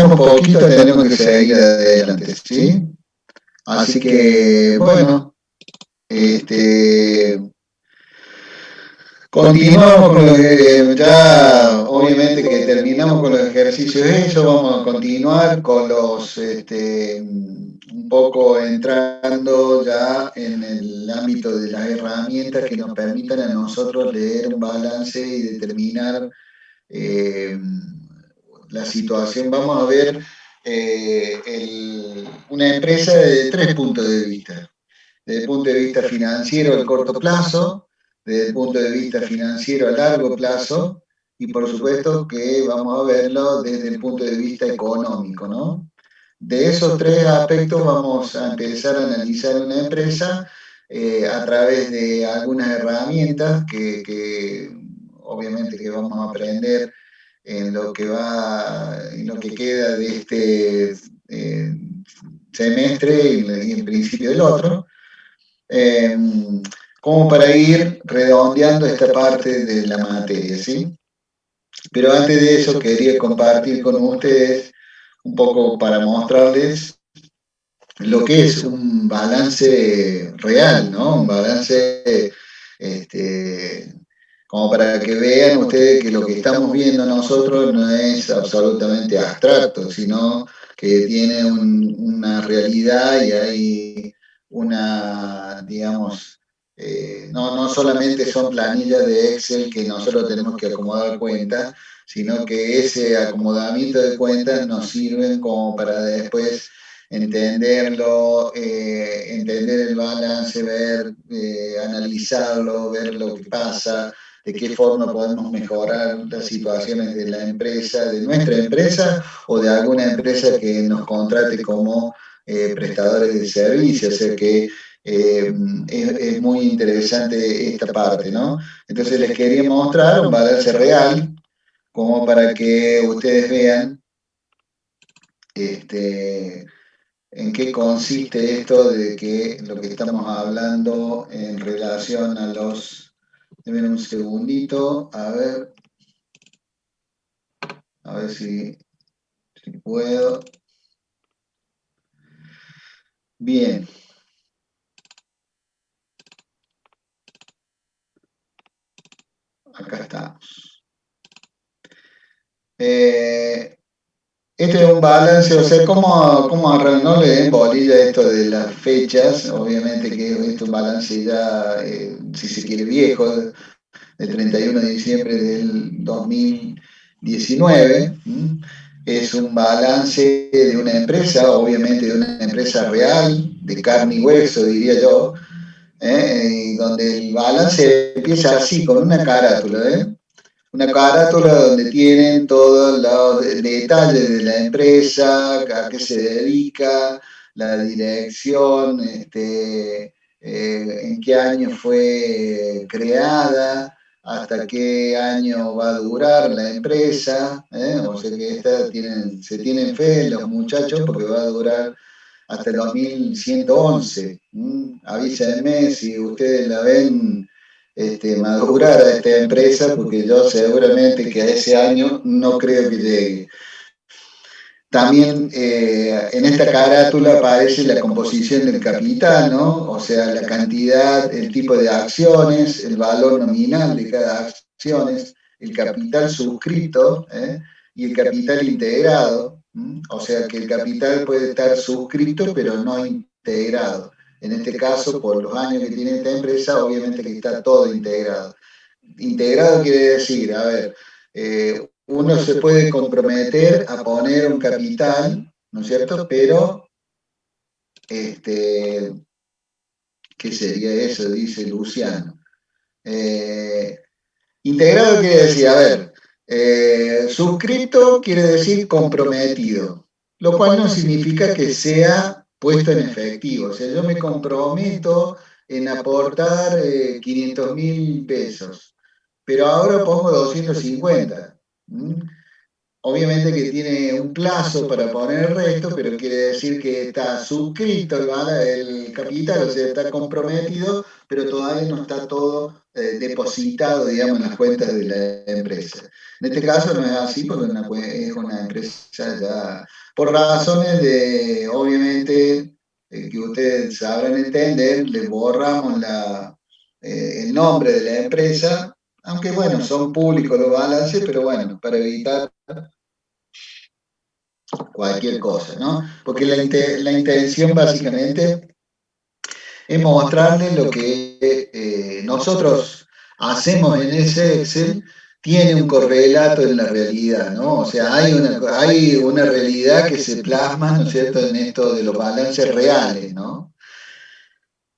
un poquito, tenemos que seguir adelante, ¿sí? Así que, bueno, este, continuamos con los, ya obviamente que terminamos con los ejercicios eso, vamos a continuar con los, un poco entrando ya en el ámbito de las herramientas que nos permitan a nosotros leer un balance y determinar eh, la situación. Vamos a ver una empresa de tres puntos de vista. Desde el punto de vista financiero a corto plazo, desde el punto de vista financiero a largo plazo y por supuesto que vamos a verlo desde el punto de vista económico, ¿no? De esos tres aspectos vamos a empezar a analizar una empresa a través de algunas herramientas que obviamente que vamos a aprender en lo que va, en lo que queda de este semestre y en principio del otro, eh, como para ir redondeando esta parte de la materia, ¿sí? Pero antes de eso quería compartir con ustedes un poco para mostrarles lo que es un balance real, ¿no? Un balance, este, como para que vean ustedes que lo que estamos viendo nosotros no es absolutamente abstracto, sino que tiene una realidad y hay una, digamos, no solamente son planillas de Excel que nosotros tenemos que acomodar cuentas, sino que ese acomodamiento de cuentas nos sirven como para después entenderlo, entender el balance, ver, analizarlo, ver lo que pasa, de qué forma podemos mejorar las situaciones de la empresa, de nuestra empresa o de alguna empresa que nos contrate como prestadores de servicios. O sea que es muy interesante esta parte, ¿no? Entonces les quería mostrar un balance real como para que ustedes vean este, en qué consiste esto de que lo que estamos hablando en relación a los... Denme un segundito, a ver si puedo. Bien, acá estamos. Este es un balance, o sea, ¿cómo arrancar? No le den bolilla a esto de las fechas, obviamente que esto es un balance ya, si se quiere, viejo, del 31 de diciembre del 2019. Es un balance de una empresa, obviamente de una empresa real, de carne y hueso, diría yo, donde el balance empieza así, con una carátula, una carátula donde tienen todos los detalles de la empresa, a qué se dedica, la dirección, en qué año fue creada, hasta qué año va a durar la empresa, o sea que se tienen fe los muchachos porque va a durar hasta el 2111. Avísenme si ustedes la ven madurar a esta empresa, porque yo seguramente que a ese año no creo que llegue. También en esta carátula aparece la composición del capital, ¿no? O sea, la cantidad, el tipo de acciones, el valor nominal de cada acción, el capital suscrito y el capital integrado. O sea, que el capital puede estar suscrito pero no integrado. En este caso, por los años que tiene esta empresa, obviamente que está todo integrado. Integrado quiere decir, a ver, uno se puede comprometer a poner un capital, ¿no es cierto? Pero, ¿qué sería eso? Dice Luciano. Eh, Integrado quiere decir, a ver, suscrito quiere decir comprometido, lo cual no significa que sea puesto en efectivo. O sea, yo me comprometo en aportar 500.000 pesos, pero ahora pongo 250. ¿Mm? Obviamente que tiene un plazo para poner el resto, pero quiere decir que está suscrito el capital, o sea, está comprometido, pero todavía no está todo depositado, digamos, en las cuentas de la empresa. En este caso no es así porque es una empresa ya, por razones de, obviamente, que ustedes sabrán entender, le borramos el nombre de la empresa, aunque bueno, son públicos los balances, pero bueno, para evitar cualquier cosa, ¿no? Porque la intención básicamente es mostrarle lo que nosotros hacemos en ese Excel tiene un correlato en la realidad, ¿no? O sea, hay una realidad que se plasma, ¿no es cierto?, en esto de los balances reales, ¿no?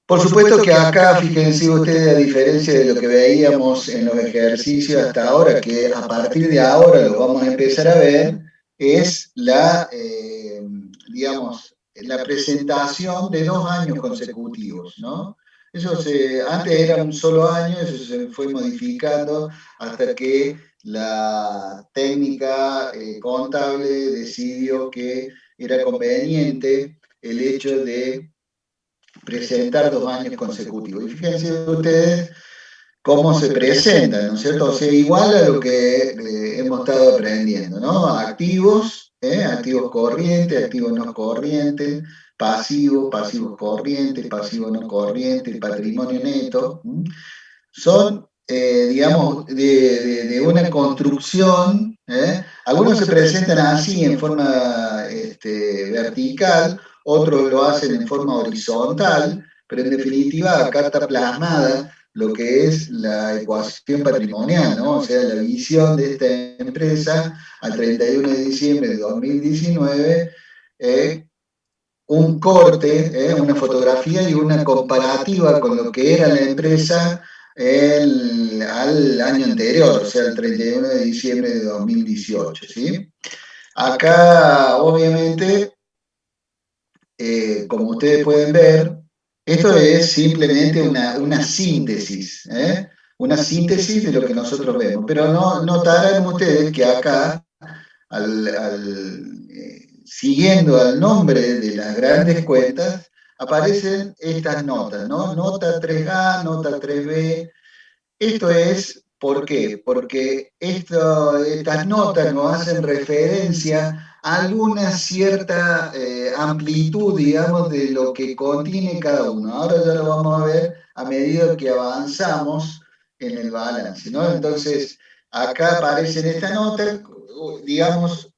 Por supuesto que acá, fíjense ustedes, a diferencia de lo que veíamos en los ejercicios hasta ahora, que a partir de ahora lo vamos a empezar a ver, es digamos, la presentación de 2 años consecutivos, ¿no? Antes era un solo año, eso se fue modificando hasta que la técnica contable decidió que era conveniente el hecho de presentar 2 años consecutivos. Y fíjense ustedes cómo se presentan, ¿no es cierto? O sea, igual a lo que hemos estado aprendiendo, ¿no? Activos, activos corrientes, activos no corrientes, pasivos, pasivos corrientes, pasivos no corrientes, patrimonio neto. Son, digamos, de una construcción. Algunos se presentan así en forma vertical, otros lo hacen en forma horizontal, pero en definitiva acá está plasmada lo que es la ecuación patrimonial, ¿no? O sea, la visión de esta empresa al 31 de diciembre de 2019, un corte, una fotografía y una comparativa con lo que era la empresa al año anterior, o sea, el 31 de diciembre de 2018, ¿sí? Acá, obviamente, como ustedes pueden ver, esto es simplemente una síntesis, una síntesis de lo que nosotros vemos, pero no notarán ustedes que acá siguiendo al nombre de las grandes cuentas, aparecen estas notas, ¿no? Nota 3A, nota 3B. Esto es, ¿por qué? Porque estas notas nos hacen referencia a alguna cierta amplitud, digamos, de lo que contiene cada uno. Ahora ya lo vamos a ver a medida que avanzamos en el balance, ¿no? Entonces, acá aparece en esta nota, digamos,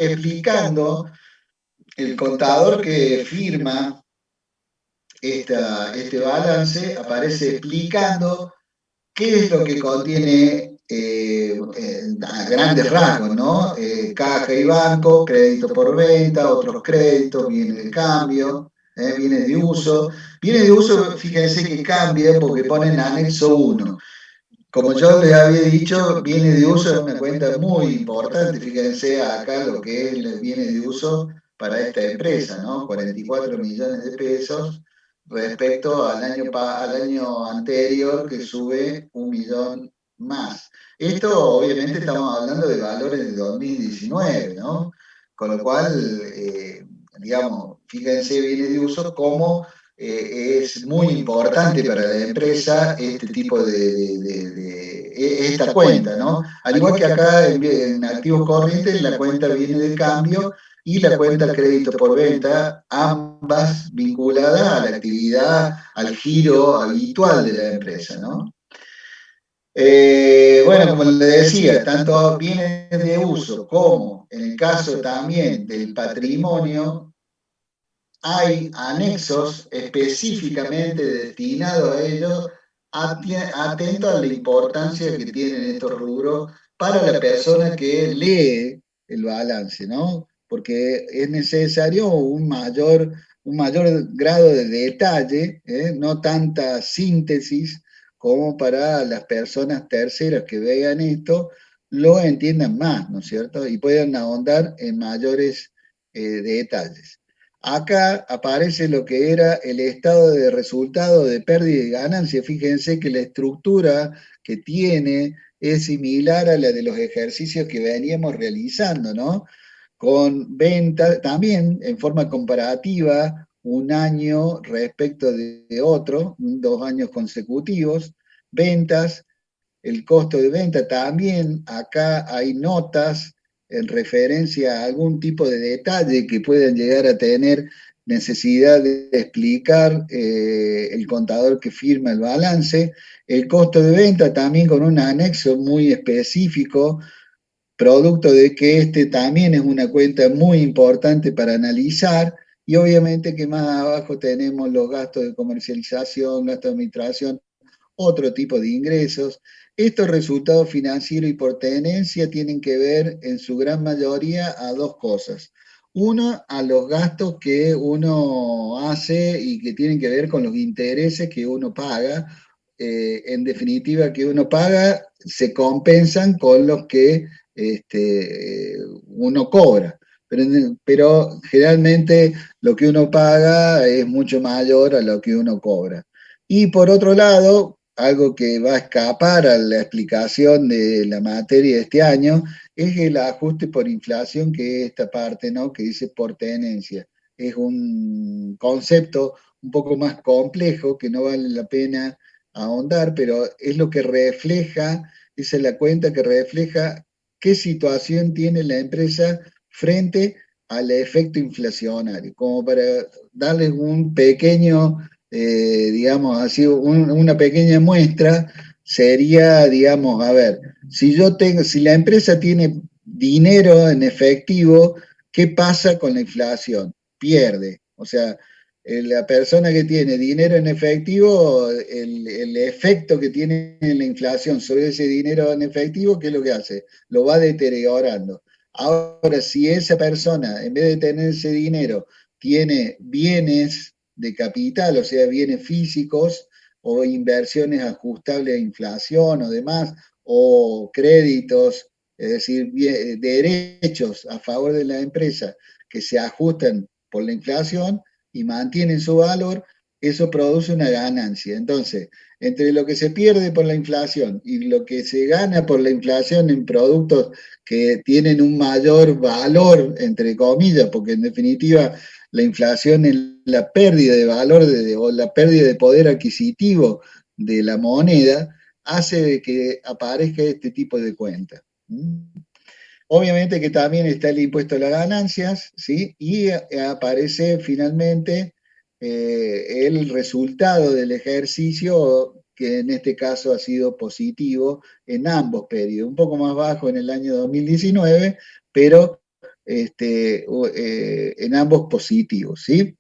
explicando el contador que firma este balance, aparece explicando qué es lo que contiene a grandes rasgos, ¿no? Caja y banco, crédito por venta, otros créditos, bienes de cambio, bienes de uso. Bienes de uso, fíjense que cambia porque ponen anexo 1. Como yo les había dicho, bienes de uso es una cuenta muy importante. Fíjense acá lo que es el bienes de uso para esta empresa, ¿no? 44 millones de pesos respecto al año anterior que sube 1 millón más. Esto obviamente estamos hablando de valores de 2019, ¿no? Con lo cual, digamos, fíjense bienes de uso como es muy importante para la empresa este tipo esta cuenta, ¿no? Al igual que acá en activos corrientes, la cuenta viene de cambio y la cuenta crédito por venta, ambas vinculadas a la actividad, al giro habitual de la empresa, ¿no? Bueno, como le decía, tanto bienes de uso como en el caso también del patrimonio, hay anexos específicamente destinados a ello, atento a la importancia que tienen estos rubros para la persona que lee el balance, ¿no? Porque es necesario un mayor grado de detalle, no tanta síntesis como para las personas terceras que vean esto, lo entiendan más, ¿no es cierto? Y puedan ahondar en mayores detalles. Acá aparece lo que era el estado de resultado de pérdida y ganancia. Fíjense que la estructura que tiene es similar a la de los ejercicios que veníamos realizando, ¿no? Con ventas, también en forma comparativa, un año respecto de otro, 2 años consecutivos, ventas, el costo de venta. También acá hay notas en referencia a algún tipo de detalle que puedan llegar a tener necesidad de explicar el contador que firma el balance. El costo de venta también con un anexo muy específico, producto de que este también es una cuenta muy importante para analizar, y obviamente que más abajo tenemos los gastos de comercialización, gastos de administración, otro tipo de ingresos. Estos resultados financieros y por tenencia tienen que ver en su gran mayoría a dos cosas. Uno, a los gastos que uno hace y que tienen que ver con los intereses que uno paga. En definitiva, que uno paga se compensan con los que uno cobra. Pero generalmente lo que uno paga es mucho mayor a lo que uno cobra. Y por otro lado, algo que va a escapar a la explicación de la materia de este año es el ajuste por inflación, que es esta parte, ¿no?, que dice por tenencia. Es un concepto un poco más complejo que no vale la pena ahondar, pero es lo que refleja, esa es la cuenta que refleja qué situación tiene la empresa frente al efecto inflacionario, como para darles un pequeño, digamos así, una pequeña muestra. Sería, digamos, a ver, si la empresa tiene dinero en efectivo, ¿qué pasa con la inflación? Pierde. O sea, la persona que tiene dinero en efectivo, el efecto que tiene la inflación sobre ese dinero en efectivo, ¿qué es lo que hace? Lo va deteriorando. Ahora, si esa persona, en vez de tener ese dinero, tiene bienes de capital, o sea, bienes físicos o inversiones ajustables a inflación o demás, o créditos, es decir, derechos a favor de la empresa que se ajustan por la inflación y mantienen su valor, eso produce una ganancia. Entonces, entre lo que se pierde por la inflación y lo que se gana por la inflación en productos que tienen un mayor valor, entre comillas, porque en definitiva la inflación es la pérdida de valor o la pérdida de poder adquisitivo de la moneda, hace que aparezca este tipo de cuenta. Obviamente que también está el impuesto a las ganancias, ¿sí? Y aparece finalmente el resultado del ejercicio, que en este caso ha sido positivo en ambos periodos, un poco más bajo en el año 2019, pero en ambos positivos, ¿sí?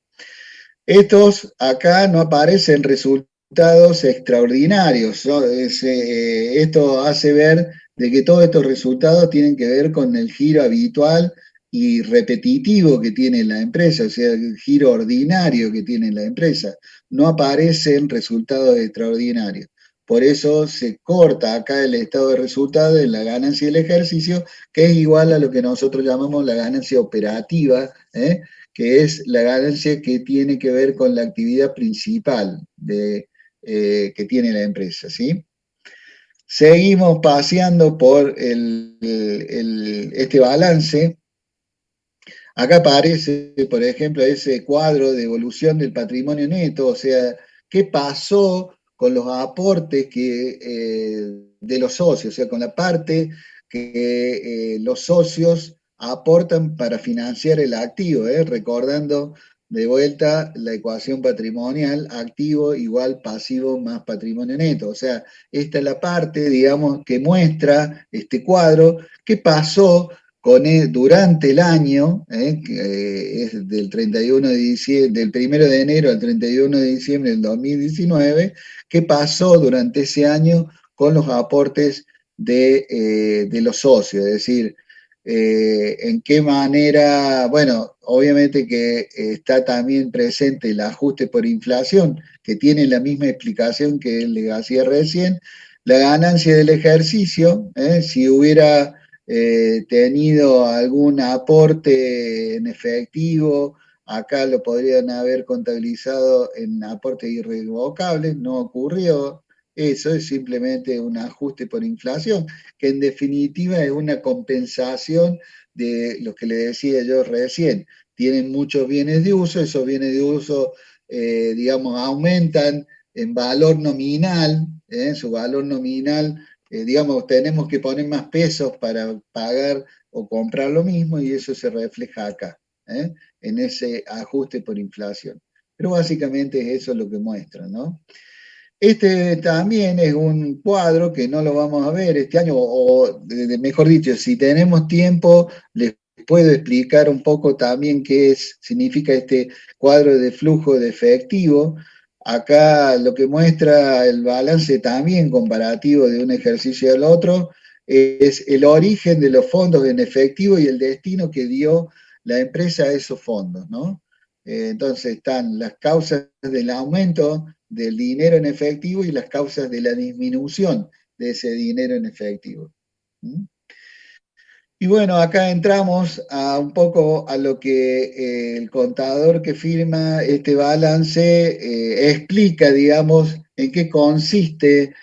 Estos acá no aparecen resultados extraordinarios, ¿no? Esto hace ver de que todos estos resultados tienen que ver con el giro habitual y repetitivo que tiene la empresa, o sea, el giro ordinario que tiene la empresa. No aparecen resultados extraordinarios. Por eso se corta acá el estado de resultados en la ganancia del ejercicio, que es igual a lo que nosotros llamamos la ganancia operativa, que es la ganancia que tiene que ver con la actividad principal que tiene la empresa, ¿sí? Seguimos paseando por este balance. Acá aparece, por ejemplo, ese cuadro de evolución del patrimonio neto, o sea, qué pasó con los aportes de los socios, o sea, con la parte que los socios aportan para financiar el activo, recordando de vuelta la ecuación patrimonial: activo igual pasivo más patrimonio neto. O sea, esta es la parte, digamos, que muestra este cuadro, qué pasó durante el año, que es del 31 de diciembre, del 1 de enero al 31 de diciembre del 2019, qué pasó durante ese año con los aportes de los socios, es decir, en qué manera, bueno, obviamente que está también presente el ajuste por inflación, que tiene la misma explicación que le hacía recién, la ganancia del ejercicio, si hubiera tenido algún aporte en efectivo, acá lo podrían haber contabilizado en aportes irrevocables, no ocurrió. Eso es simplemente un ajuste por inflación, que en definitiva es una compensación de lo que le decía yo recién. Tienen muchos bienes de uso, esos bienes de uso, digamos, aumentan en valor nominal, su valor nominal digamos, tenemos que poner más pesos para pagar o comprar lo mismo y eso se refleja acá, ¿eh? En ese ajuste por inflación. Pero básicamente es eso lo que muestra, ¿no? Este también es un cuadro que no lo vamos a ver este año, o mejor dicho, si tenemos tiempo, les puedo explicar un poco también qué significa este cuadro de flujo de efectivo. Acá lo que muestra el balance también comparativo de un ejercicio al otro es el origen de los fondos en efectivo y el destino que dio la empresa a esos fondos, ¿no? Entonces están las causas del aumento del dinero en efectivo y las causas de la disminución de ese dinero en efectivo. ¿Mm? Y bueno, acá entramos a un poco a lo que el contador que firma este balance explica, digamos, en qué consiste,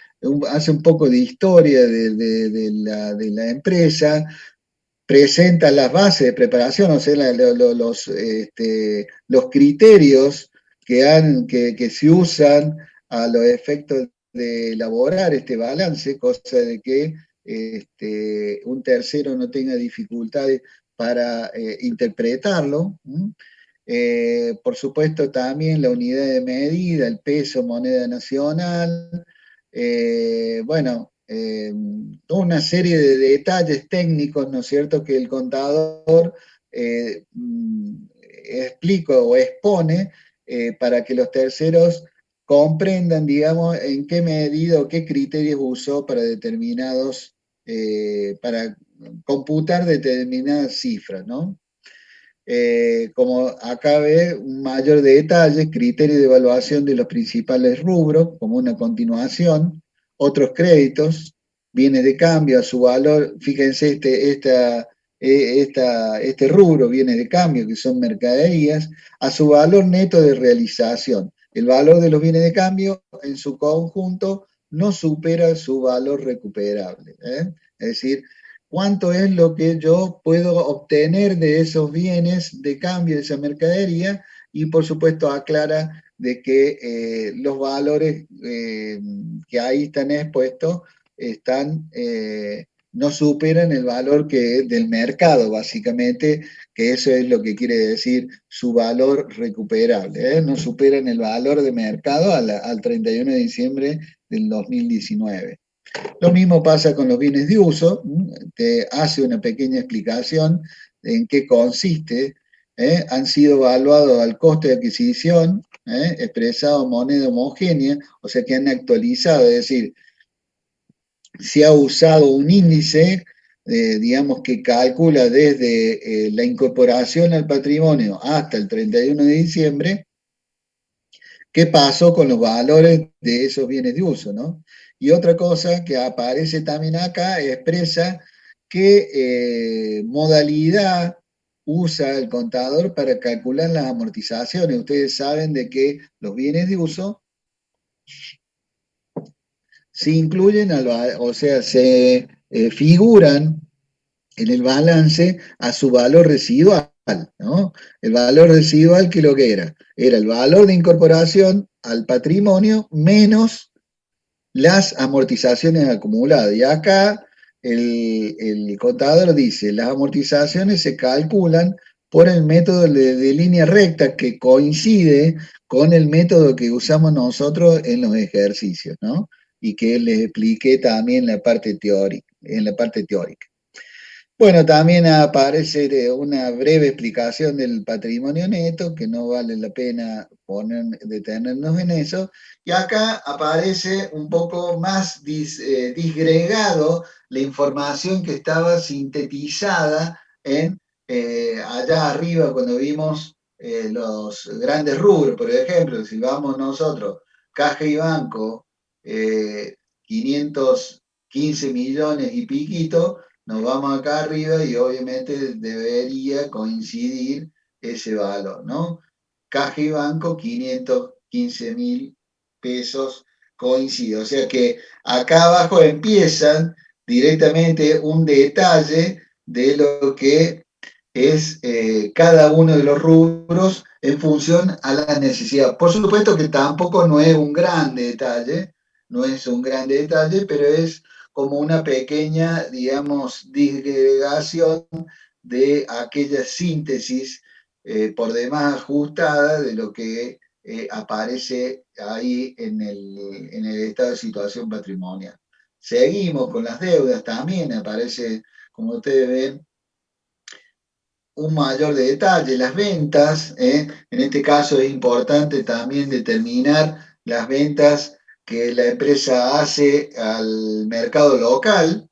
hace un poco de historia de la empresa, presenta las bases de preparación, o sea, los criterios que se usan a los efectos de elaborar este balance, cosa de que un tercero no tenga dificultades para interpretarlo. Por supuesto, también la unidad de medida, el peso, moneda nacional, bueno, toda una serie de detalles técnicos, ¿no es cierto?, que el contador explica o expone para que los terceros comprendan, digamos, en qué medida o qué criterios usó para determinados, para computar determinadas cifras, ¿no? Como acá ve, un mayor detalle, criterio de evaluación de los principales rubros, como una continuación, otros créditos, bienes de cambio a su valor, fíjense este rubro, bienes de cambio, que son mercaderías, a su valor neto de realización. El valor de los bienes de cambio en su conjunto no supera su valor recuperable. Es decir, cuánto es lo que yo puedo obtener de esos bienes de cambio de esa mercadería y por supuesto aclara de que los valores que ahí están expuestos están, no superan el valor que del mercado, básicamente, que eso es lo que quiere decir su valor recuperable, no superan el valor de mercado al 31 de diciembre del 2019. Lo mismo pasa con los bienes de uso, te hace una pequeña explicación de en qué consiste. Han sido evaluados al coste de adquisición, expresado en moneda homogénea, o sea que han actualizado, es decir, se ha usado un índice, digamos, que calcula desde la incorporación al patrimonio hasta el 31 de diciembre, qué pasó con los valores de esos bienes de uso, ¿no? Y otra cosa que aparece también acá expresa qué modalidad usa el contador para calcular las amortizaciones. Ustedes saben de que los bienes de uso se incluyen, o sea, se figuran en el balance a su valor residual, ¿no? El valor residual que lo que era el valor de incorporación al patrimonio menos las amortizaciones acumuladas. Y acá el contador dice, las amortizaciones se calculan por el método de línea recta que coincide con el método que usamos nosotros en los ejercicios, ¿no? Y que les expliqué también en la parte teórica. Bueno, también aparece una breve explicación del patrimonio neto, que no vale la pena detenernos en eso. Y acá aparece un poco más disgregado la información que estaba sintetizada en allá arriba cuando vimos los grandes rubros. Por ejemplo, si vamos nosotros, caja y banco, 515 millones y piquito, nos vamos acá arriba y obviamente debería coincidir ese valor, ¿no? Caja y banco, 515.000 pesos coincide. O sea que acá abajo empiezan directamente un detalle de lo que es cada uno de los rubros en función a la necesidad. Por supuesto que tampoco no es un gran detalle, no es un gran detalle, pero es como una pequeña, digamos, disgregación de aquella síntesis por demás ajustada de lo que aparece ahí en el estado de situación patrimonial. Seguimos con las deudas, también aparece, como ustedes ven, un mayor detalle, las ventas, en este caso es importante también determinar las ventas que la empresa hace al mercado local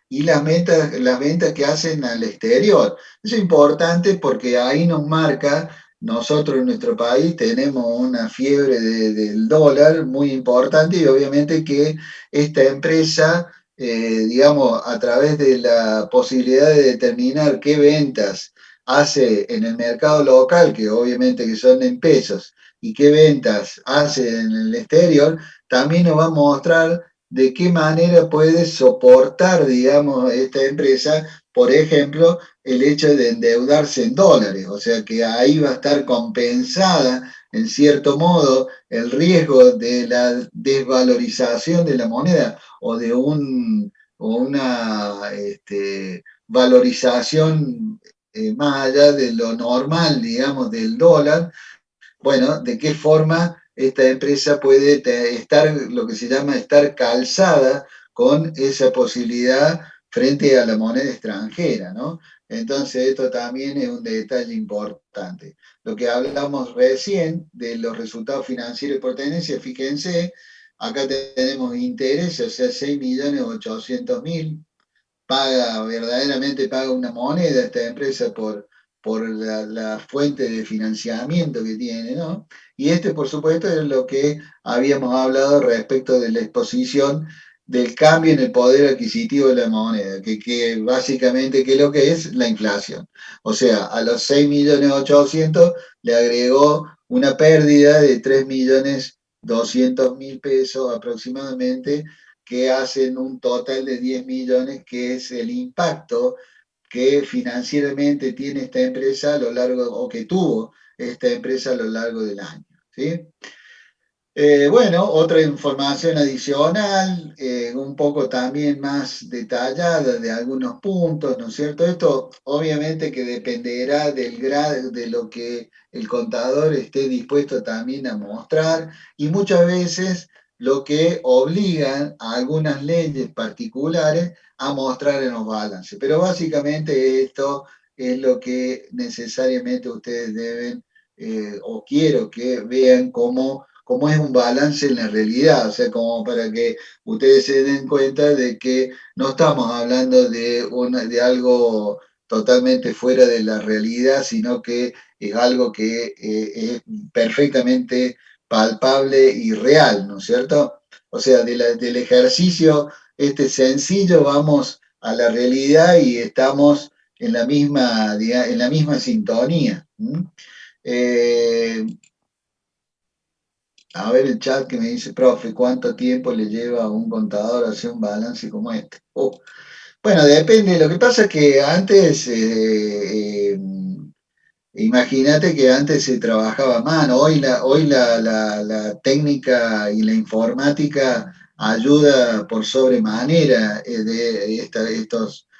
y las ventas que hacen al exterior. Eso es importante porque ahí nos marca, nosotros en nuestro país tenemos una fiebre del dólar muy importante y obviamente que esta empresa, digamos, a través de la posibilidad de determinar qué ventas hace en el mercado local, que obviamente que son en pesos, y qué ventas hace en el exterior, también nos va a mostrar de qué manera puede soportar, digamos, esta empresa, por ejemplo, el hecho de endeudarse en dólares, o sea que ahí va a estar compensada, en cierto modo, el riesgo de la desvalorización de la moneda o de una valorización más allá de lo normal, digamos, del dólar, bueno, de qué forma esta empresa puede estar, lo que se llama estar calzada con esa posibilidad frente a la moneda extranjera, ¿no? Entonces, esto también es un detalle importante. Lo que hablamos recién de los resultados financieros por tenencia, fíjense, acá tenemos interés, o sea, 6.800.000 verdaderamente paga una moneda esta empresa por la fuente de financiamiento que tiene, ¿no? Y este, por supuesto, es lo que habíamos hablado respecto de la exposición del cambio en el poder adquisitivo de la moneda, que básicamente, ¿qué es lo que es? La inflación. O sea, a los 6.800.000 le agregó una pérdida de 3.200.000 pesos aproximadamente, que hacen un total de 10 millones, que es el impacto que financieramente tiene esta empresa a lo largo, o que tuvo esta empresa a lo largo del año. ¿Sí? Bueno, otra información adicional, un poco también más detallada de algunos puntos, ¿no es cierto? Esto obviamente que dependerá del grado de lo que el contador esté dispuesto también a mostrar y muchas veces lo que obligan a algunas leyes particulares a mostrar en los balances. Pero básicamente esto es lo que necesariamente ustedes deben o quiero que vean cómo es un balance en la realidad, o sea, como para que ustedes se den cuenta de que no estamos hablando de algo totalmente fuera de la realidad, sino que es algo que es perfectamente palpable y real, ¿no es cierto? O sea, del ejercicio este sencillo vamos a la realidad y estamos en la misma sintonía. Eh, a ver el chat que me dice, profe, ¿cuánto tiempo le lleva a un contador hacer un balance como este? Bueno, depende. Lo que pasa es que antes, imagínate que antes se trabajaba a mano. Hoy la técnica y la informática ayuda por sobremanera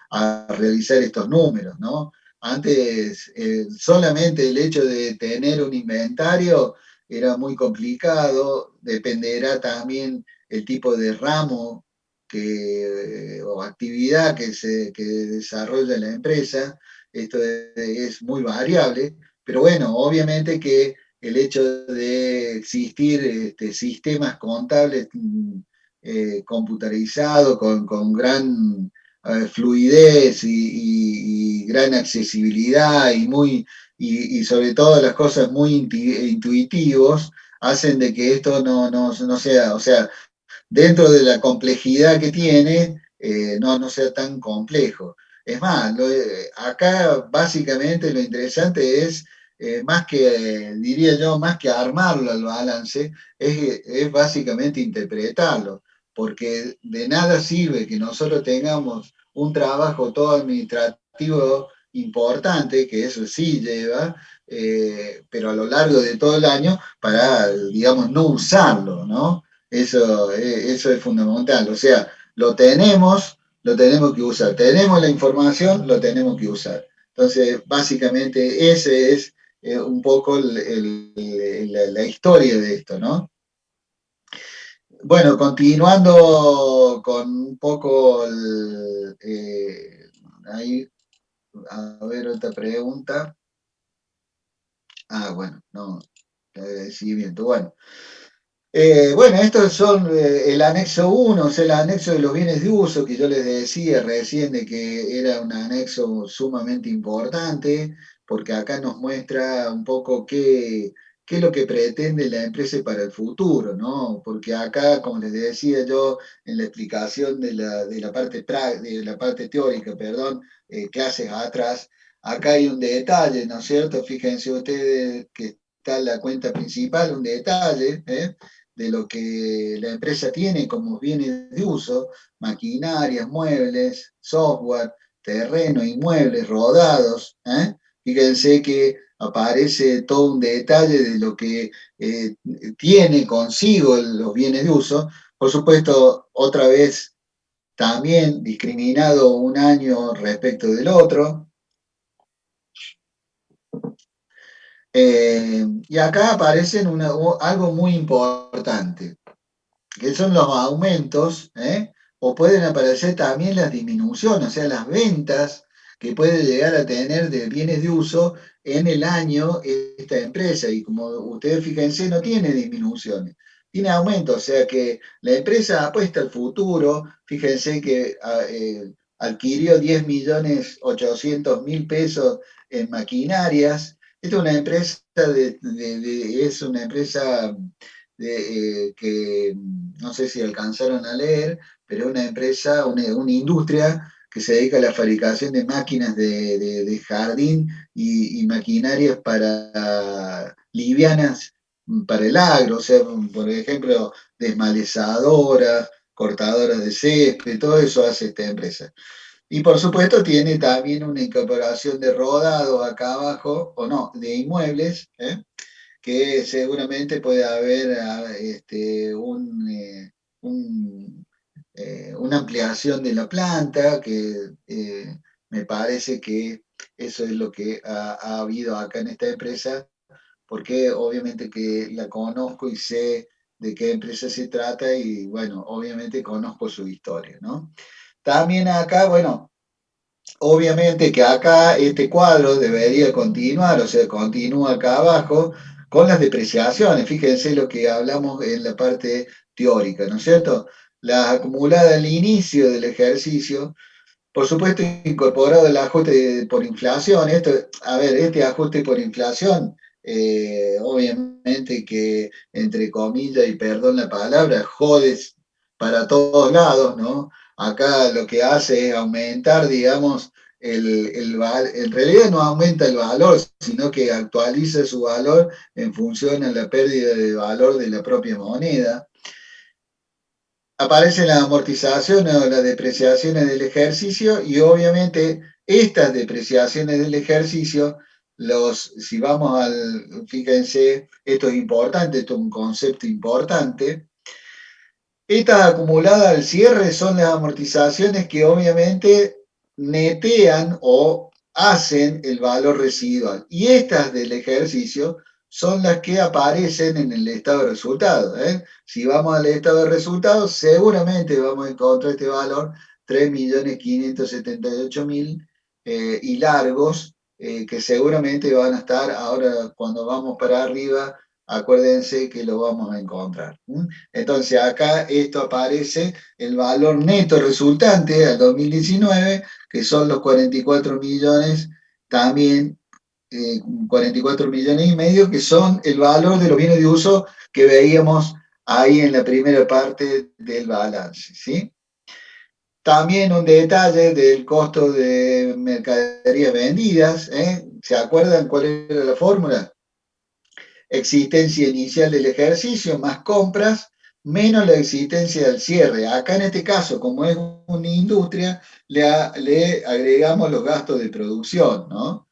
a realizar estos números, ¿no? Antes, solamente el hecho de tener un inventario era muy complicado, dependerá también el tipo de ramo o actividad que desarrolla la empresa. Esto es muy variable, pero bueno, obviamente que el hecho de existir sistemas contables computarizados con gran fluidez y gran accesibilidad y sobre todo las cosas muy intuitivos, hacen de que esto no sea, o sea, dentro de la complejidad que tiene, no sea tan complejo. Es más, acá básicamente lo interesante es, más que, diría yo, más que armarlo al balance, es básicamente interpretarlo, porque de nada sirve que nosotros tengamos un trabajo todo administrativo importante, que eso sí lleva, pero a lo largo de todo el año para, digamos, no usarlo, ¿no? Eso es fundamental. O sea, lo tenemos que usar. Tenemos la información, lo tenemos que usar. Entonces, básicamente, ese es un poco la historia de esto, ¿no? Bueno, continuando con un poco ahí, a ver otra pregunta. Bueno, no, seguimiento. Bueno, bueno, estos son el anexo uno, o sea, el anexo de los bienes de uso que yo les decía recién de que era un anexo sumamente importante, porque acá nos muestra un poco qué es lo que pretende la empresa para el futuro, ¿no? Porque acá, como les decía yo en la explicación de la parte teórica, perdón, clases atrás, acá hay un detalle, ¿no es cierto? Fíjense ustedes que está la cuenta principal, un detalle, ¿eh? De lo que la empresa tiene como bienes de uso, maquinarias, muebles, software, terreno, inmuebles, rodados. Fíjense que aparece todo un detalle de lo que tiene consigo los bienes de uso. Por supuesto, otra vez, también discriminado un año respecto del otro. Y acá aparecen algo muy importante, que son los aumentos, o pueden aparecer también las disminuciones, o sea, las ventas que puede llegar a tener de bienes de uso en el año esta empresa. Y como ustedes fíjense, no tiene disminuciones, tiene aumentos, o sea que la empresa apuesta al futuro. Fíjense que adquirió 10.800.000 pesos en maquinarias. Esta es una empresa es una empresa que no sé si alcanzaron a leer, pero es una empresa, una industria que se dedica a la fabricación de máquinas de jardín y maquinarias para livianas para el agro, o sea, por ejemplo, desmalezadoras, cortadoras de césped, todo eso hace esta empresa. Y por supuesto tiene también una incorporación de rodados acá abajo, o no, de inmuebles, que seguramente puede haber una ampliación de la planta, que me parece que eso es lo que ha habido acá en esta empresa, porque obviamente que la conozco y sé de qué empresa se trata y bueno, obviamente conozco su historia, ¿no? También acá, bueno, obviamente que acá este cuadro debería continuar, o sea, continúa acá abajo con las depreciaciones. Fíjense lo que hablamos en la parte teórica, ¿no es cierto? La acumulada al inicio del ejercicio, por supuesto, incorporado el ajuste por inflación. Esto, a ver, este ajuste por inflación, obviamente que, entre comillas, y perdón la palabra, jodes para todos lados, ¿no? Acá lo que hace es aumentar, digamos, en realidad no aumenta el valor, sino que actualiza su valor en función a la pérdida de valor de la propia moneda. Aparecen las amortizaciones o las depreciaciones del ejercicio y obviamente estas depreciaciones del ejercicio, si vamos fíjense, esto es importante, esto es un concepto importante, estas acumuladas al cierre son las amortizaciones que obviamente netean o hacen el valor residual. Y estas del ejercicio son las que aparecen en el estado de resultados. Si vamos al estado de resultados, seguramente vamos a encontrar este valor, 3.578.000 y largos, que seguramente van a estar ahora cuando vamos para arriba, acuérdense que lo vamos a encontrar. Entonces acá esto aparece el valor neto resultante al 2019, que son los 44 millones, también 44 millones y medio, que son el valor de los bienes de uso que veíamos ahí en la primera parte del balance, ¿sí? También un detalle del costo de mercaderías vendidas, ¿se acuerdan cuál era la fórmula? Existencia inicial del ejercicio más compras menos la existencia del cierre. Acá en este caso, como es una industria, le agregamos los gastos de producción, ¿no?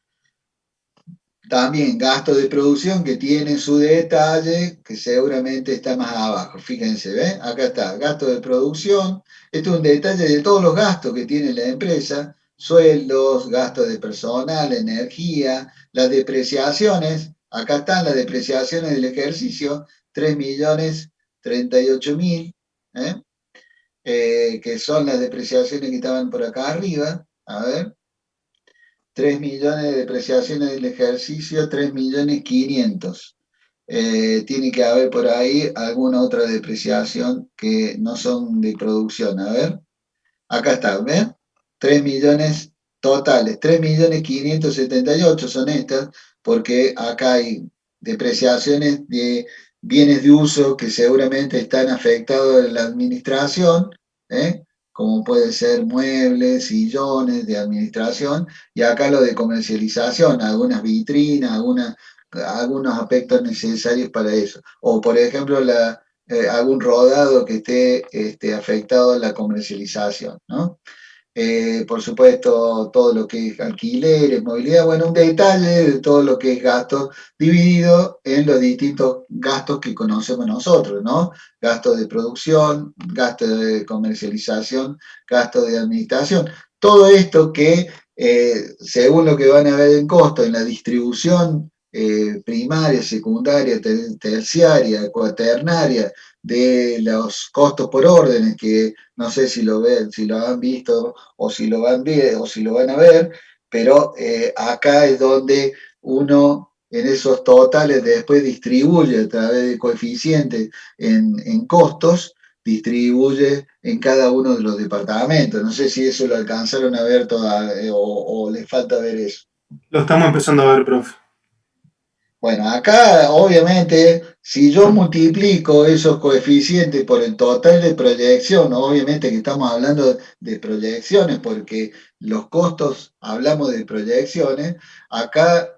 También gasto de producción que tiene su detalle, que seguramente está más abajo. Fíjense, ¿ven? Acá está, gasto de producción. Esto es un detalle de todos los gastos que tiene la empresa, sueldos, gastos de personal, energía, las depreciaciones. Acá están las depreciaciones del ejercicio, 3.038.000, ¿eh? Que son las depreciaciones que estaban por acá arriba. A ver. 3 millones de depreciaciones del ejercicio, 3.500.000. Tiene que haber por ahí alguna otra depreciación que no son de producción. A ver, acá está, ¿ven? 3 millones totales, 3.578.000 son estas, porque acá hay depreciaciones de bienes de uso que seguramente están afectados en la administración, ¿eh? Como puede ser muebles, sillones de administración, y acá lo de comercialización, algunas vitrinas, algunos aspectos necesarios para eso. O por ejemplo, algún rodado que esté afectado a la comercialización, ¿no? Por supuesto, todo lo que es alquileres, movilidad, bueno, un detalle de todo lo que es gasto dividido en los distintos gastos que conocemos nosotros, ¿no? Gasto de producción, gasto de comercialización, gasto de administración. Todo esto que, según lo que van a ver en costo, en la distribución primaria, secundaria, terciaria, cuaternaria, de los costos por órdenes, que no sé si lo ven, si lo han visto o si lo van, o si lo van a ver, pero acá es donde uno en esos totales después distribuye a través de coeficientes en costos, distribuye en cada uno de los departamentos. No sé si eso lo alcanzaron a ver o les falta ver eso. Lo estamos empezando a ver, profe. Bueno, acá obviamente si yo multiplico esos coeficientes por el total de proyección, obviamente que estamos hablando de proyecciones porque los costos hablamos de proyecciones, acá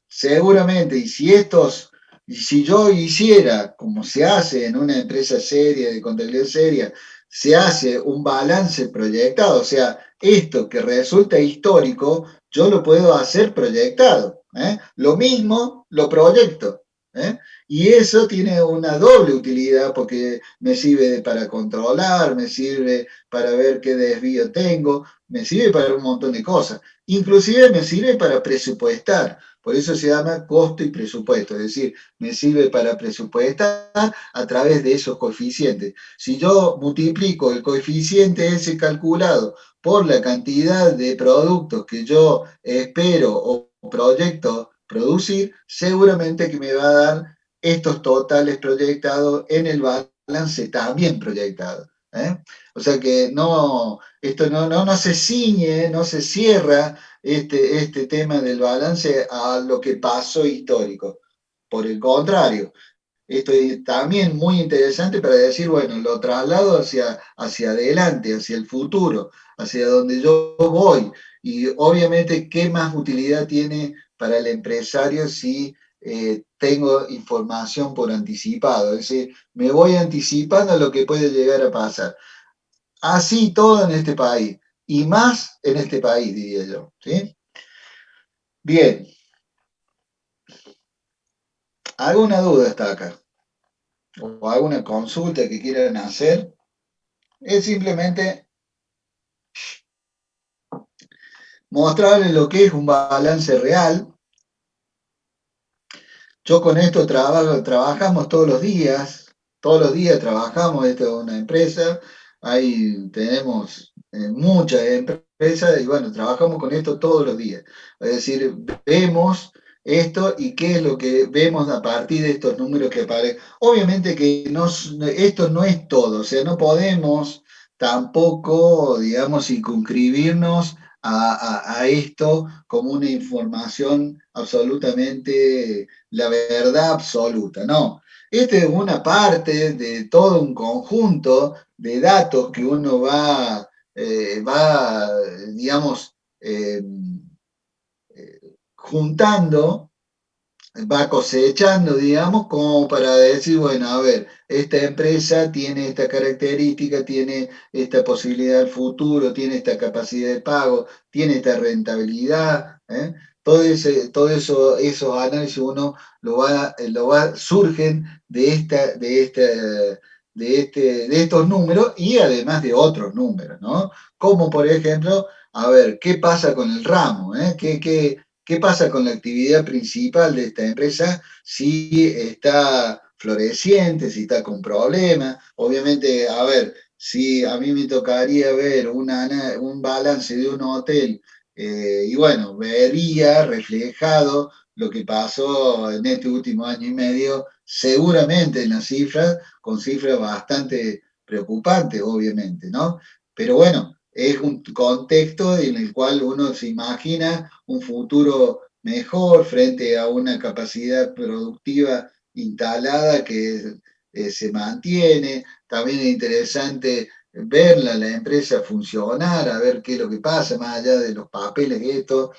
seguramente, y si yo hiciera, como se hace en una empresa seria, de contabilidad seria, se hace un balance proyectado, o sea, esto que resulta histórico, yo lo puedo hacer proyectado. Lo mismo lo proyecto. ¿eh? Y eso tiene una doble utilidad porque me sirve para controlar, me sirve para ver qué desvío tengo, me sirve para un montón de cosas. Inclusive me sirve para presupuestar. Por eso se llama costo y presupuesto, es decir, me sirve para presupuestar a través de esos coeficientes. Si yo multiplico el coeficiente ese calculado por la cantidad de productos que yo espero o proyecto producir, seguramente que me va a dar estos totales proyectados en el balance también proyectado. ¿eh? O sea que no, esto no se ciñe, no se cierra este tema del balance a lo que pasó histórico. Por el contrario, esto es también muy interesante para decir, bueno, lo traslado hacia adelante, hacia el futuro, hacia donde yo voy. Y obviamente, ¿qué más utilidad tiene para el empresario si tengo información por anticipado? Es decir, me voy anticipando a lo que puede llegar a pasar. Así todo en este país, y más en este país, diría yo. ¿sí? Bien, ¿alguna duda está acá? ¿O alguna consulta que quieran hacer? Es simplemente mostrarles lo que es un balance real. Yo con esto trabajamos todos los días trabajamos, esto es una empresa, ahí tenemos muchas empresas y bueno, trabajamos con esto todos los días. Es decir, vemos esto y qué es lo que vemos a partir de estos números que aparecen. Obviamente que esto no es todo, o sea, no podemos tampoco, digamos, circunscribirnos a esto como una información absolutamente la verdad absoluta, no. Esta es una parte de todo un conjunto de datos que uno va digamos, juntando, va cosechando, digamos, como para decir, bueno, a ver, esta empresa tiene esta característica, tiene esta posibilidad del futuro, tiene esta capacidad de pago, tiene esta rentabilidad, todo eso, esos análisis uno surgen de estos números y además de otros números, ¿no? Como por ejemplo, a ver, ¿qué pasa con el ramo? ¿Qué pasa con la actividad principal de esta empresa si está floreciente, si está con problemas? Obviamente, a ver, si a mí me tocaría ver un balance de un hotel, y bueno, vería reflejado lo que pasó en este último año y medio, seguramente en las cifras, con cifras bastante preocupantes, obviamente, ¿no? Pero bueno, es un contexto en el cual uno se imagina un futuro mejor frente a una capacidad productiva instalada que se mantiene. También es interesante verla, la empresa funcionar, a ver qué es lo que pasa, más allá de los papeles estos,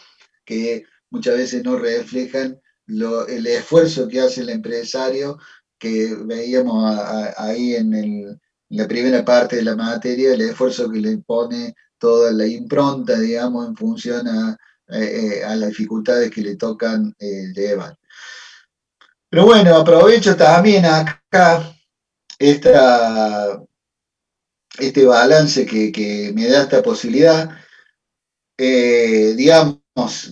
que muchas veces no reflejan el esfuerzo que hace el empresario, que veíamos ahí en la primera parte de la materia, el esfuerzo que le pone toda la impronta, digamos, en función a las dificultades que le tocan llevar. Pero bueno, aprovecho también acá esta, este balance que me da esta posibilidad. Digamos,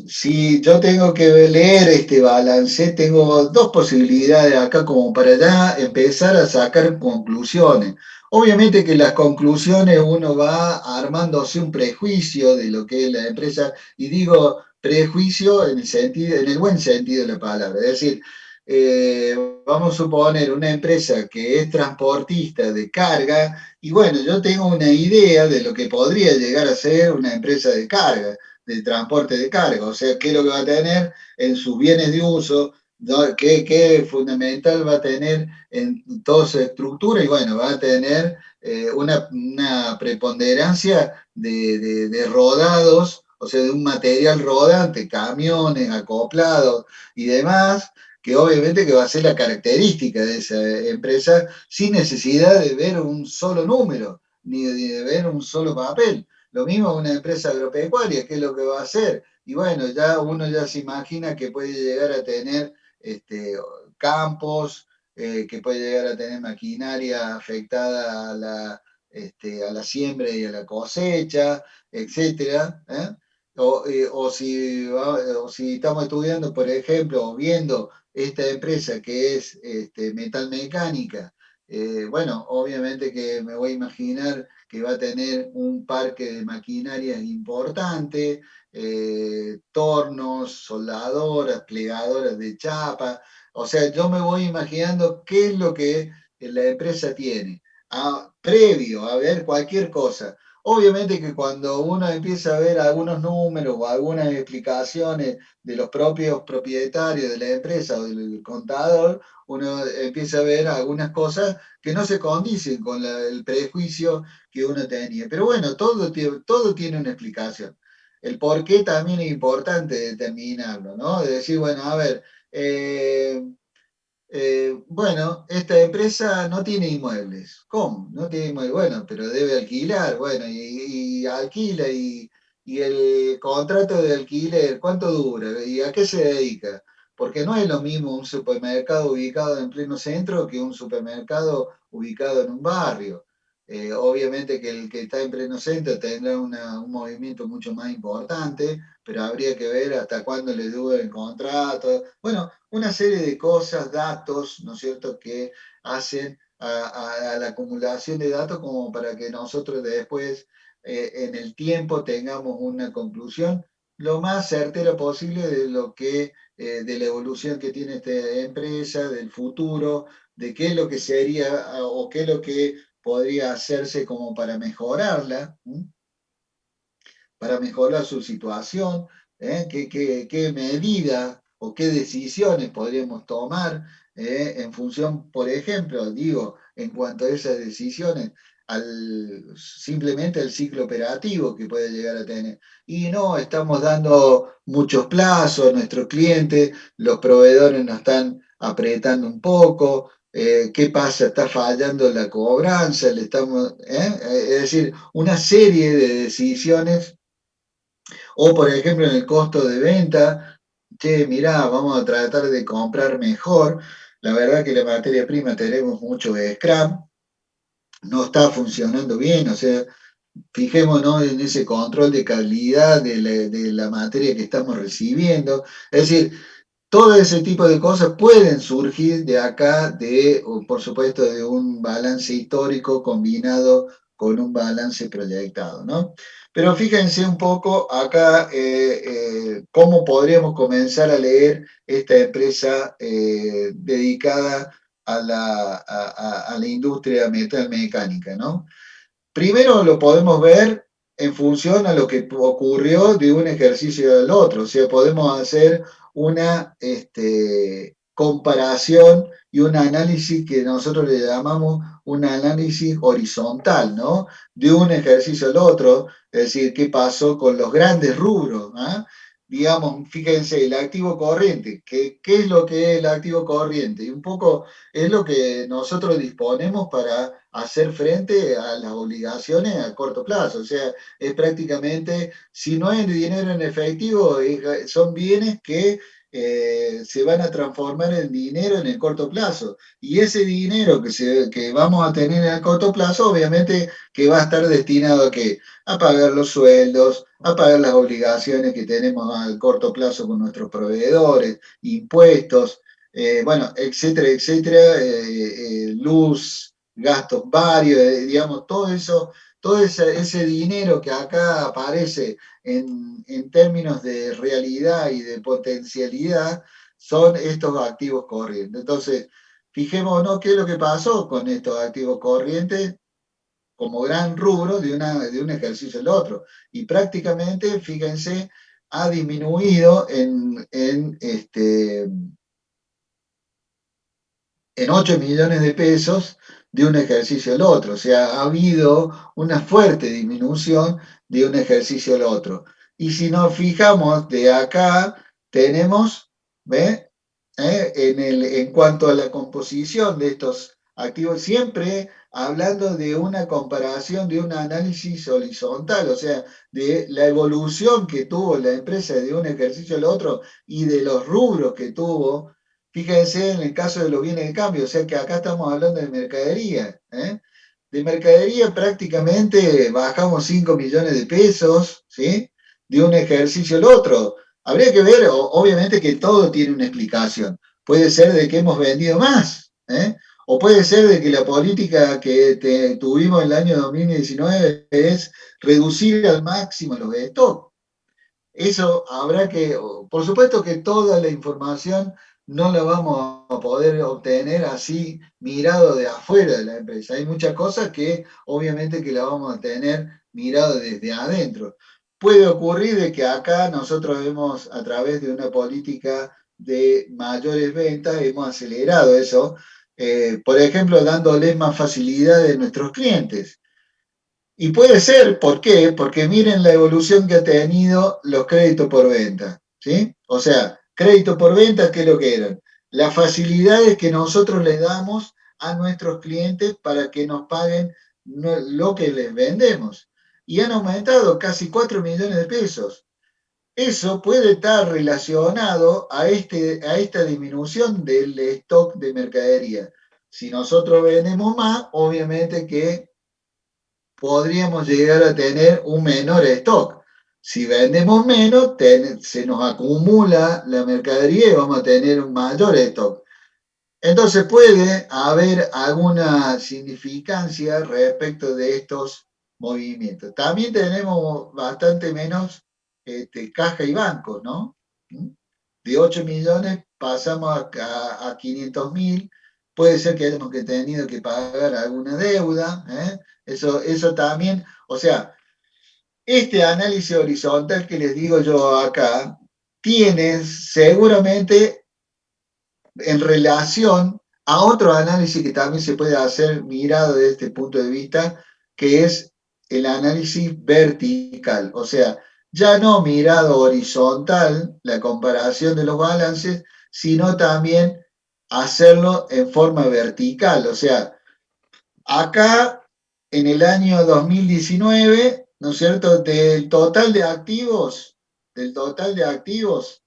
si yo tengo que leer este balance, tengo dos posibilidades acá como para ya empezar a sacar conclusiones. Obviamente que las conclusiones uno va armándose un prejuicio de lo que es la empresa, y digo prejuicio en el sentido, en el buen sentido de la palabra. Es decir, eh, vamos a suponer una empresa que es transportista de carga, y bueno, yo tengo una idea de lo que podría llegar a ser una empresa de carga, de transporte de carga, o sea, qué es lo que va a tener en sus bienes de uso, ¿no? Qué fundamental va a tener en toda su estructura, y bueno, va a tener una preponderancia de rodados, o sea, de un material rodante, camiones, acoplados y demás, que obviamente que va a ser la característica de esa empresa sin necesidad de ver un solo número, ni de ver un solo papel. Lo mismo una empresa agropecuaria, ¿qué es lo que va a hacer? Y bueno, ya uno ya se imagina que puede llegar a tener campos, que puede llegar a tener maquinaria afectada a la siembra y a la cosecha, etcétera. O si estamos estudiando, por ejemplo, o viendo esta empresa que es metalmecánica, bueno, obviamente que me voy a imaginar que va a tener un parque de maquinaria importante, tornos, soldadoras, plegadoras de chapa. O sea, yo me voy imaginando qué es lo que la empresa tiene, previo a ver cualquier cosa. Obviamente que cuando uno empieza a ver algunos números o algunas explicaciones de los propios propietarios de la empresa o del contador, uno empieza a ver algunas cosas que no se condicen con el prejuicio que uno tenía. Pero bueno, todo tiene una explicación. El por qué también es importante determinarlo, ¿no? De decir, bueno, a ver, eh, bueno, esta empresa no tiene inmuebles. ¿Cómo? No tiene inmuebles. Bueno, pero debe alquilar. Bueno, y alquila y el contrato de alquiler, ¿cuánto dura? ¿Y a qué se dedica? Porque no es lo mismo un supermercado ubicado en pleno centro que un supermercado ubicado en un barrio. Obviamente que el que está en pleno centro tendrá un movimiento mucho más importante, pero habría que ver hasta cuándo le dura el contrato. Bueno, una serie de cosas, datos, ¿no es cierto?, que hacen a la acumulación de datos como para que nosotros después, en el tiempo, tengamos una conclusión lo más certera posible de lo que, de la evolución que tiene esta empresa, del futuro, de qué es lo que sería o qué es lo que podría hacerse como para mejorar su situación, qué medidas o qué decisiones podríamos tomar en función, por ejemplo, digo, en cuanto a esas decisiones, simplemente al ciclo operativo que puede llegar a tener. Y no, estamos dando muchos plazos a nuestros clientes, los proveedores nos están apretando un poco. ¿Qué pasa? Está fallando la cobranza, es decir, una serie de decisiones o, por ejemplo, en el costo de venta, che, mirá, vamos a tratar de comprar mejor. La verdad que la materia prima tenemos mucho de scrap, no está funcionando bien, o sea, fijémonos en ese control de calidad de la materia que estamos recibiendo. Es decir, todo ese tipo de cosas pueden surgir de acá, o por supuesto, de un balance histórico combinado con un balance proyectado, ¿no? Pero fíjense un poco acá cómo podríamos comenzar a leer esta empresa dedicada a la industria metalmecánica, ¿no? Primero lo podemos ver en función a lo que ocurrió de un ejercicio al otro, o sea, podemos hacer una comparación y un análisis que nosotros le llamamos un análisis horizontal, ¿no? De un ejercicio al otro, es decir, qué pasó con los grandes rubros, ¿ah? Digamos, fíjense, el activo corriente, ¿qué es lo que es el activo corriente? Y un poco es lo que nosotros disponemos para hacer frente a las obligaciones a corto plazo. O sea, es prácticamente, si no es dinero en efectivo, son bienes que se van a transformar en dinero en el corto plazo. Y ese dinero que vamos a tener en el corto plazo, obviamente que va a estar destinado a qué? A pagar los sueldos, a pagar las obligaciones que tenemos al corto plazo con nuestros proveedores, impuestos, bueno, etcétera, etcétera, luz, gastos varios, digamos, todo eso, ese dinero que acá aparece en términos de realidad y de potencialidad, son estos activos corrientes. Entonces, fijémonos qué es lo que pasó con estos activos corrientes como gran rubro de un ejercicio al otro. Y prácticamente, fíjense, ha disminuido en 8 millones de pesos de un ejercicio al otro. O sea, ha habido una fuerte disminución de un ejercicio al otro. Y si nos fijamos de acá, tenemos, ¿ve? En cuanto a la composición de estos activos, siempre hablando de una comparación, de un análisis horizontal, o sea, de la evolución que tuvo la empresa de un ejercicio al otro y de los rubros que tuvo. Fíjense en el caso de los bienes de cambio, o sea que acá estamos hablando de mercadería. ¿Eh? De mercadería prácticamente bajamos 5 millones de pesos, ¿sí? De un ejercicio al otro. Habría que ver, obviamente que todo tiene una explicación. Puede ser de que hemos vendido más, ¿eh? O puede ser de que la política que tuvimos en el año 2019 es reducir al máximo los stock. Eso habrá que, por supuesto que toda la información no la vamos a poder obtener así mirado de afuera de la empresa. Hay muchas cosas que obviamente que la vamos a tener mirado desde adentro. Puede ocurrir de que acá nosotros hemos, a través de una política de mayores ventas, hemos acelerado eso, por ejemplo, dándoles más facilidades a nuestros clientes. Y puede ser, ¿por qué? Porque miren la evolución que ha tenido los créditos por venta, ¿sí? O sea, crédito por venta, ¿qué es lo que eran? Las facilidades que nosotros les damos a nuestros clientes para que nos paguen lo que les vendemos. Y han aumentado casi 4 millones de pesos. Eso puede estar relacionado a esta disminución del stock de mercadería. Si nosotros vendemos más, obviamente que podríamos llegar a tener un menor stock. Si vendemos menos, se nos acumula la mercadería y vamos a tener un mayor stock. Entonces puede haber alguna significancia respecto de estos movimientos. También tenemos bastante menos caja y bancos, ¿no? De 8 millones pasamos a 500.000. Puede ser que hayamos tenido que pagar alguna deuda. Eso también, o sea, este análisis horizontal que les digo yo acá, tiene seguramente en relación a otro análisis que también se puede hacer mirado desde este punto de vista, que es el análisis vertical, o sea, ya no mirado horizontal, la comparación de los balances, sino también hacerlo en forma vertical, o sea, acá en el año 2019, ¿no es cierto?, del total de activos, del total de activos,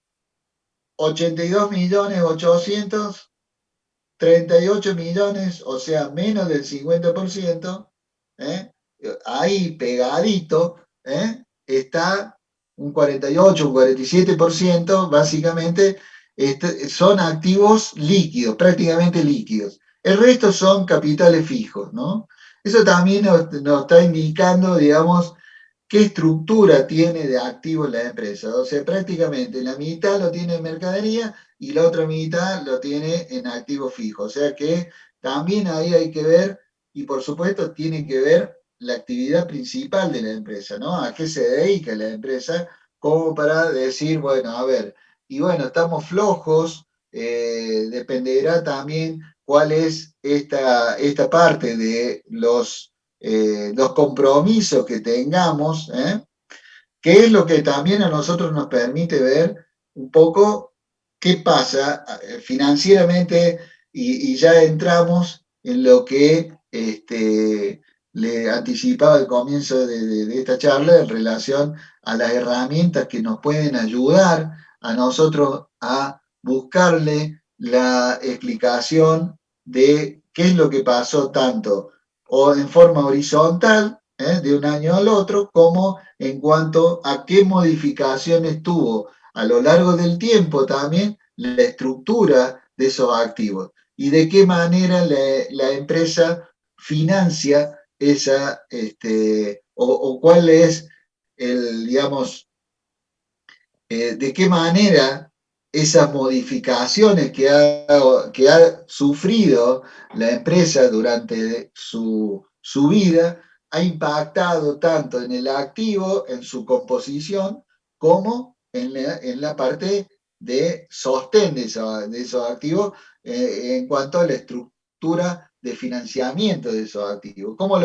82.838 millones, o sea, menos del 50%, ¿eh? Ahí pegadito, está un 48, un 47%, básicamente son activos líquidos, prácticamente líquidos. El resto son capitales fijos, ¿no? Eso también nos está indicando, digamos, qué estructura tiene de activos la empresa. O sea, prácticamente la mitad lo tiene en mercadería y la otra mitad lo tiene en activos fijos. O sea que también ahí hay que ver, y por supuesto tiene que ver la actividad principal de la empresa, ¿no? A qué se dedica la empresa, como para decir, bueno, a ver, y bueno, estamos flojos, dependerá también cuál es esta parte de los compromisos que tengamos, que es lo que también a nosotros nos permite ver un poco qué pasa financieramente y ya entramos en lo que le anticipaba al comienzo de esta charla en relación a las herramientas que nos pueden ayudar a nosotros a buscarle la explicación de qué es lo que pasó tanto o en forma horizontal, de un año al otro, como en cuanto a qué modificaciones tuvo a lo largo del tiempo también la estructura de esos activos y de qué manera la empresa financia esa, o cuál es digamos, de qué manera esas modificaciones que ha sufrido la empresa durante su vida ha impactado tanto en el activo, en su composición, como en la parte de sostén de esos activos en cuanto a la estructura de financiamiento de esos activos. ¿Cómo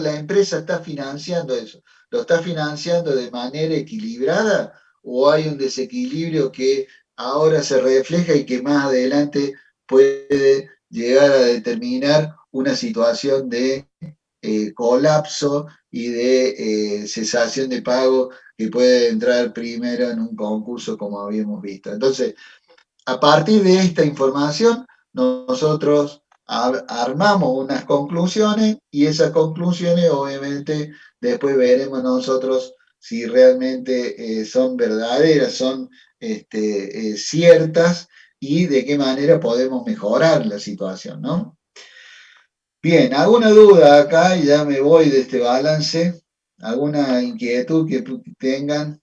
la empresa está financiando eso? ¿Lo está financiando de manera equilibrada o hay un desequilibrio que ahora se refleja y que más adelante puede llegar a determinar una situación de colapso y de cesación de pago que puede entrar primero en un concurso como habíamos visto? Entonces, a partir de esta información, nosotros armamos unas conclusiones y esas conclusiones obviamente después veremos nosotros si realmente son verdaderas, son ciertas y de qué manera podemos mejorar la situación, ¿no? Bien, ¿alguna duda acá? Y ya me voy de este balance. ¿Alguna inquietud que tengan?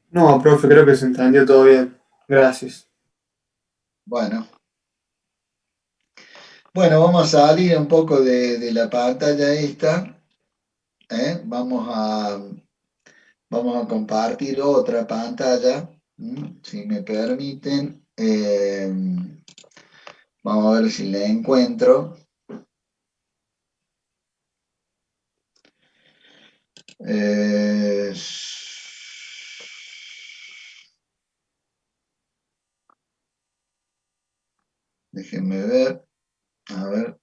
No, profe, creo que se entendió todo bien. Gracias. Bueno. Bueno, vamos a salir un poco de la pantalla esta, ¿eh? Vamos a compartir otra pantalla, si me permiten. Vamos a ver si la encuentro. Eh, Déjenme ver, a ver.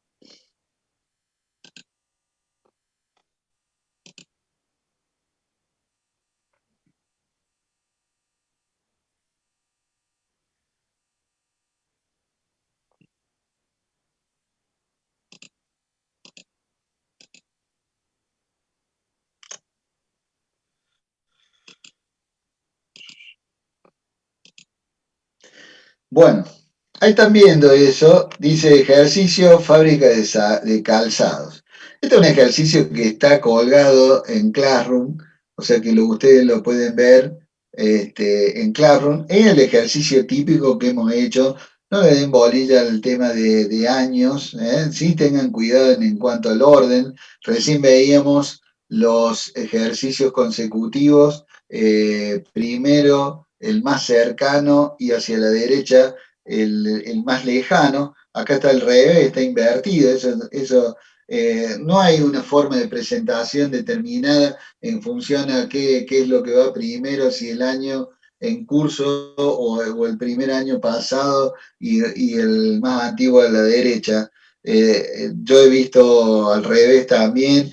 Bueno, ahí están viendo eso, dice ejercicio fábrica de calzados. Este es un ejercicio que está colgado en Classroom, o sea que ustedes lo pueden ver en Classroom. Es el ejercicio típico que hemos hecho. No le den bolilla al tema de años, sí tengan cuidado en cuanto al orden. Recién veíamos los ejercicios consecutivos, primero el más cercano y hacia la derecha el más lejano. Acá está al revés, está invertido. No hay una forma de presentación determinada en función a qué es lo que va primero, si el año en curso o el primer año pasado y el más antiguo a la derecha. Yo he visto al revés también,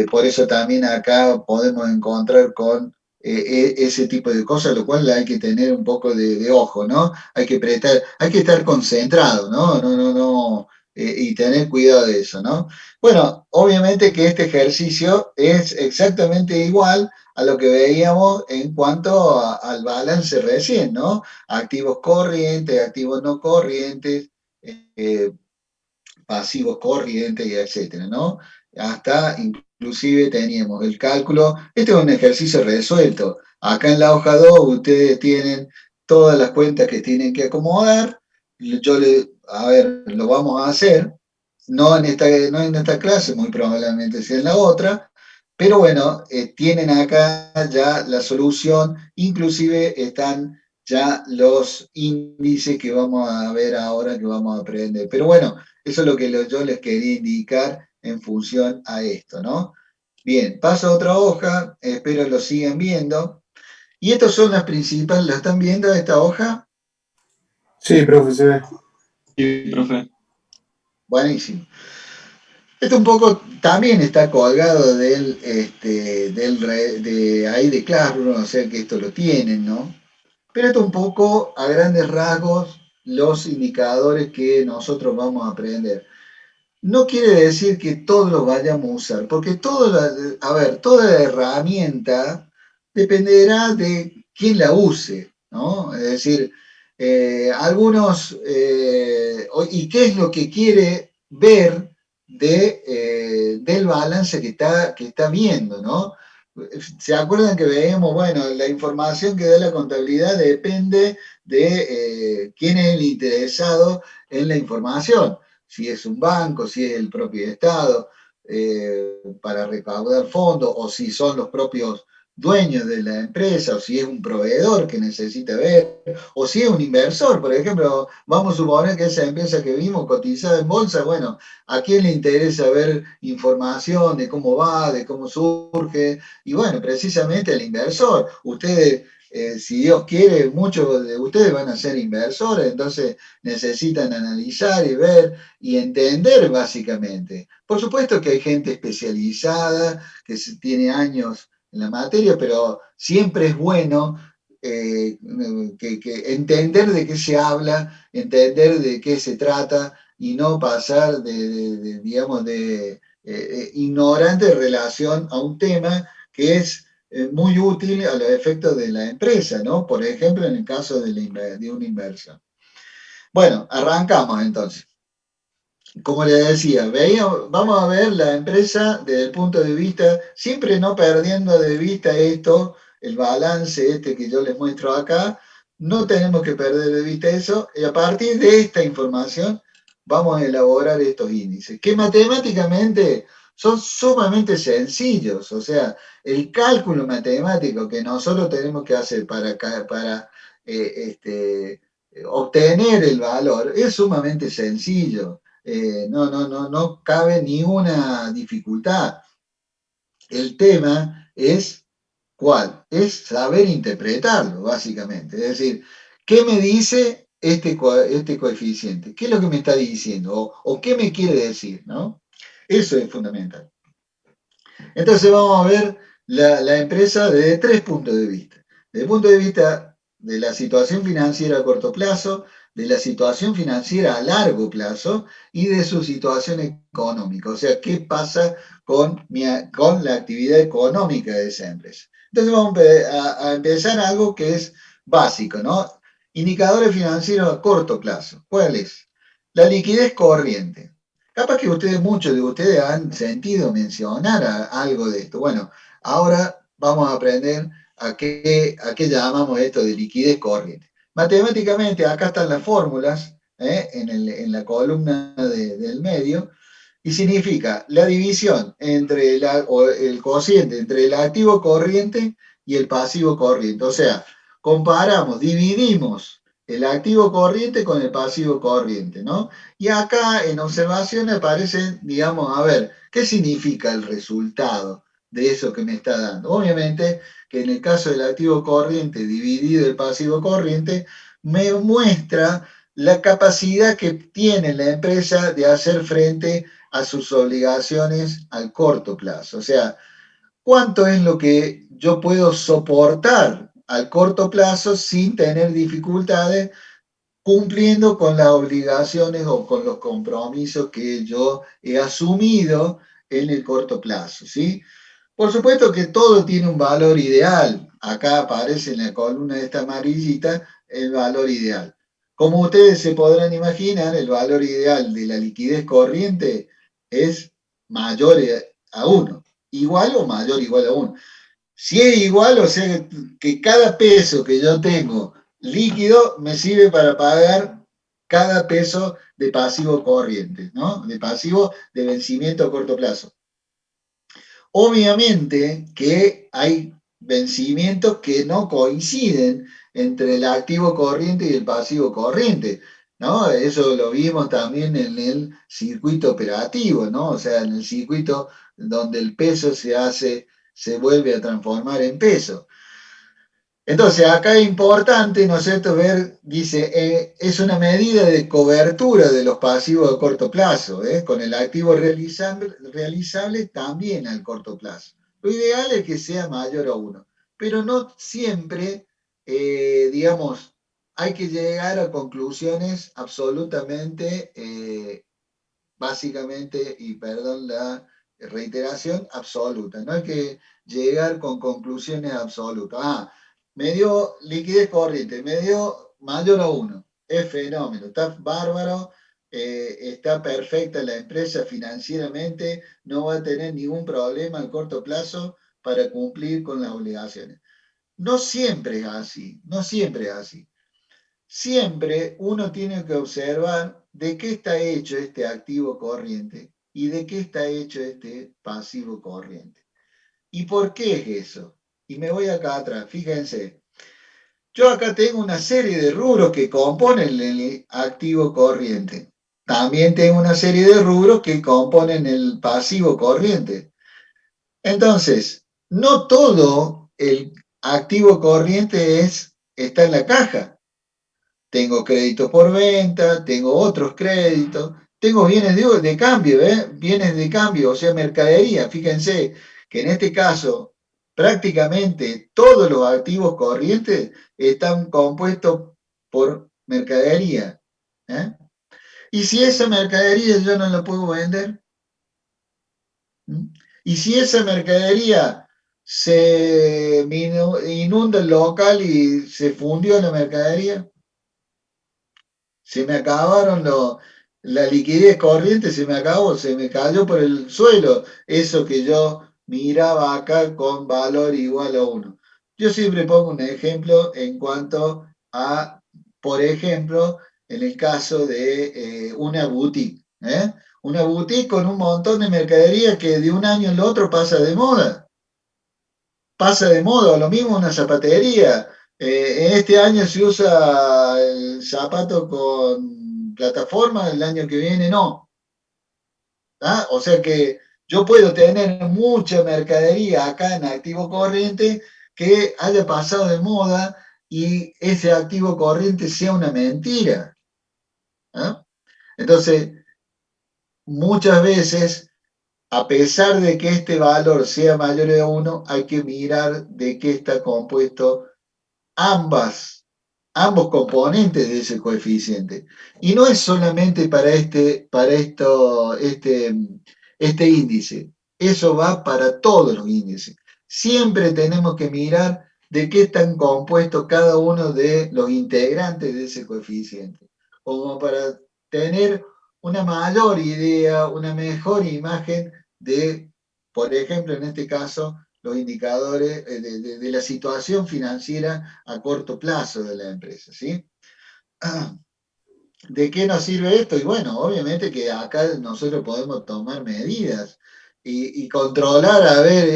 por eso también acá podemos encontrar con ese tipo de cosas, lo cual hay que tener un poco de ojo, ¿no? Hay que estar concentrado, ¿no? Y tener cuidado de eso, ¿no? Bueno, obviamente que este ejercicio es exactamente igual a lo que veíamos en cuanto al balance recién, ¿no? Activos corrientes, activos no corrientes, eh, pasivos corrientes y etcétera, ¿no? Hasta inclusive teníamos el cálculo. Este es un ejercicio resuelto. Acá en la hoja 2 ustedes tienen todas las cuentas que tienen que acomodar. A ver, lo vamos a hacer. No en esta clase, muy probablemente sea en la otra. Pero bueno, tienen acá ya la solución. Inclusive están ya los índices que vamos a ver ahora, que vamos a aprender. Pero bueno, eso es lo que yo les quería indicar en función a esto, ¿no? Bien, paso a otra hoja, espero lo sigan viendo. Y estas son las principales, ¿la están viendo esta hoja? Sí, profe, se ve. Sí, profe. Buenísimo. Esto un poco también está colgado de ahí de Classroom, o sea que esto lo tienen, ¿no? Pero esto un poco a grandes rasgos los indicadores que nosotros vamos a aprender. No quiere decir que todos los vayamos a usar, porque a ver, toda herramienta dependerá de quién la use, ¿no? Es decir, ¿y qué es lo que quiere ver del balance que está viendo, ¿no? ¿Se acuerdan que veíamos, bueno, la información que da la contabilidad depende de quién es el interesado en la información? Si es un banco, si es el propio Estado, para recaudar fondos, o si son los propios dueños de la empresa, o si es un proveedor que necesita ver, o si es un inversor, por ejemplo, vamos a suponer que esa empresa que vimos cotizada en bolsa, bueno, ¿a quién le interesa ver información de cómo va, de cómo surge? Y bueno, precisamente al inversor. Ustedes, si Dios quiere, muchos de ustedes van a ser inversores, entonces necesitan analizar y ver y entender básicamente. Por supuesto que hay gente especializada que tiene años en la materia, pero siempre es bueno que entender de qué se habla, entender de qué se trata y no pasar digamos, de ignorante en relación a un tema que es muy útil a los efectos de la empresa, ¿no? Por ejemplo, en el caso de una inversión. Bueno, arrancamos entonces. Como les decía, vamos a ver la empresa desde el punto de vista, siempre no perdiendo de vista esto, el balance este que yo les muestro acá, no tenemos que perder de vista eso, y a partir de esta información vamos a elaborar estos índices, que matemáticamente son sumamente sencillos, o sea, el cálculo matemático que nosotros tenemos que hacer para obtener el valor es sumamente sencillo. No cabe ni una dificultad. El tema es cuál, es saber interpretarlo, básicamente. Es decir, ¿qué me dice este coeficiente? ¿Qué es lo que me está diciendo? O qué me quiere decir, ¿no? Eso es fundamental. Entonces vamos a ver la empresa desde tres puntos de vista. Desde el punto de vista de la situación financiera a corto plazo, de la situación financiera a largo plazo y de su situación económica. O sea, qué pasa con la actividad económica de esa empresa. Entonces vamos a empezar algo que es básico, ¿no? Indicadores financieros a corto plazo. ¿Cuál es? La liquidez corriente. Capaz que muchos de ustedes han sentido mencionar algo de esto. Bueno, ahora vamos a aprender a qué llamamos esto de liquidez corriente. Matemáticamente, acá están las fórmulas en la columna del medio, y significa la división o el cociente entre el activo corriente y el pasivo corriente. O sea, comparamos, dividimos el activo corriente con el pasivo corriente, ¿no? Y acá en observación aparecen, digamos, a ver, ¿qué significa el resultado de eso que me está dando? Obviamente que en el caso del activo corriente dividido el pasivo corriente, me muestra la capacidad que tiene la empresa de hacer frente a sus obligaciones al corto plazo. O sea, ¿cuánto es lo que yo puedo soportar al corto plazo sin tener dificultades cumpliendo con las obligaciones o con los compromisos que yo he asumido en el corto plazo, ¿sí? Por supuesto que todo tiene un valor ideal. Acá aparece en la columna de esta amarillita el valor ideal. Como ustedes se podrán imaginar, el valor ideal de la liquidez corriente es mayor a 1, igual o mayor igual a 1. Si es igual, o sea que cada peso que yo tengo líquido me sirve para pagar cada peso de pasivo corriente, ¿no? De pasivo de vencimiento a corto plazo. Obviamente que hay vencimientos que no coinciden entre el activo corriente y el pasivo corriente, ¿no? Eso lo vimos también en el circuito operativo, ¿no? O sea, en el circuito donde el peso se vuelve a transformar en peso. Entonces, acá es importante, ¿no es cierto?, ver, dice, es una medida de cobertura de los pasivos de corto plazo, con el activo realizable también al corto plazo. Lo ideal es que sea mayor a 1, pero no siempre, digamos, hay que llegar a conclusiones absolutamente, básicamente, y perdón la reiteración, absoluta. No hay que llegar con conclusiones absolutas. Me dio liquidez corriente, me dio mayor a 1. Es fenómeno, está bárbaro, está perfecta la empresa financieramente, no va a tener ningún problema a corto plazo para cumplir con las obligaciones. No siempre es así, no siempre es así. Siempre uno tiene que observar de qué está hecho este activo corriente y de qué está hecho este pasivo corriente. ¿Y por qué es eso? Y me voy acá atrás, fíjense. Yo acá tengo una serie de rubros que componen el activo corriente. También tengo una serie de rubros que componen el pasivo corriente. Entonces, no todo el activo corriente está en la caja. Tengo créditos por venta, tengo otros créditos, tengo bienes de cambio, bienes de cambio, o sea, mercadería. Fíjense que en este caso prácticamente todos los activos corrientes están compuestos por mercadería. ¿eh? Y si esa mercadería yo no la puedo vender, ¿Mm? Y si esa mercadería se inunda el local y se fundió la mercadería, se me acabaron la liquidez corriente, se me acabó, se me cayó por el suelo eso que yo miraba acá con valor igual a 1. Yo siempre pongo un ejemplo en cuanto a, por ejemplo, en el caso de una boutique. Una boutique con un montón de mercadería que de un año al otro pasa de moda. Pasa de moda, lo mismo una zapatería. En este año se usa el zapato con plataforma, el año que viene no. O sea que yo puedo tener mucha mercadería acá en activo corriente que haya pasado de moda y ese activo corriente sea una mentira. ¿Ah? Entonces, muchas veces, a pesar de que este valor sea mayor a 1, hay que mirar de qué está compuesto ambos componentes de ese coeficiente. Y no es solamente este índice, eso va para todos los índices. Siempre tenemos que mirar de qué están compuestos cada uno de los integrantes de ese coeficiente, como para tener una mayor idea, una mejor imagen de, por ejemplo, en este caso, los indicadores de la situación financiera a corto plazo de la empresa, ¿sí? ¿De qué nos sirve esto? Y bueno, obviamente que acá nosotros podemos tomar medidas y controlar a ver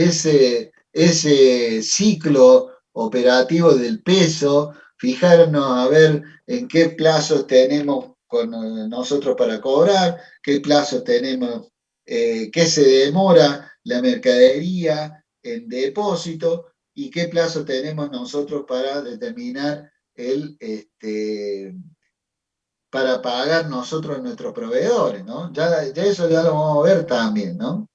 ese ciclo operativo del peso, fijarnos a ver en qué plazos tenemos con nosotros para cobrar, qué plazos tenemos, qué se demora la mercadería en depósito y qué plazo tenemos nosotros para determinar para pagar nosotros a nuestros proveedores, ¿no? Ya eso ya lo vamos a ver también, ¿no?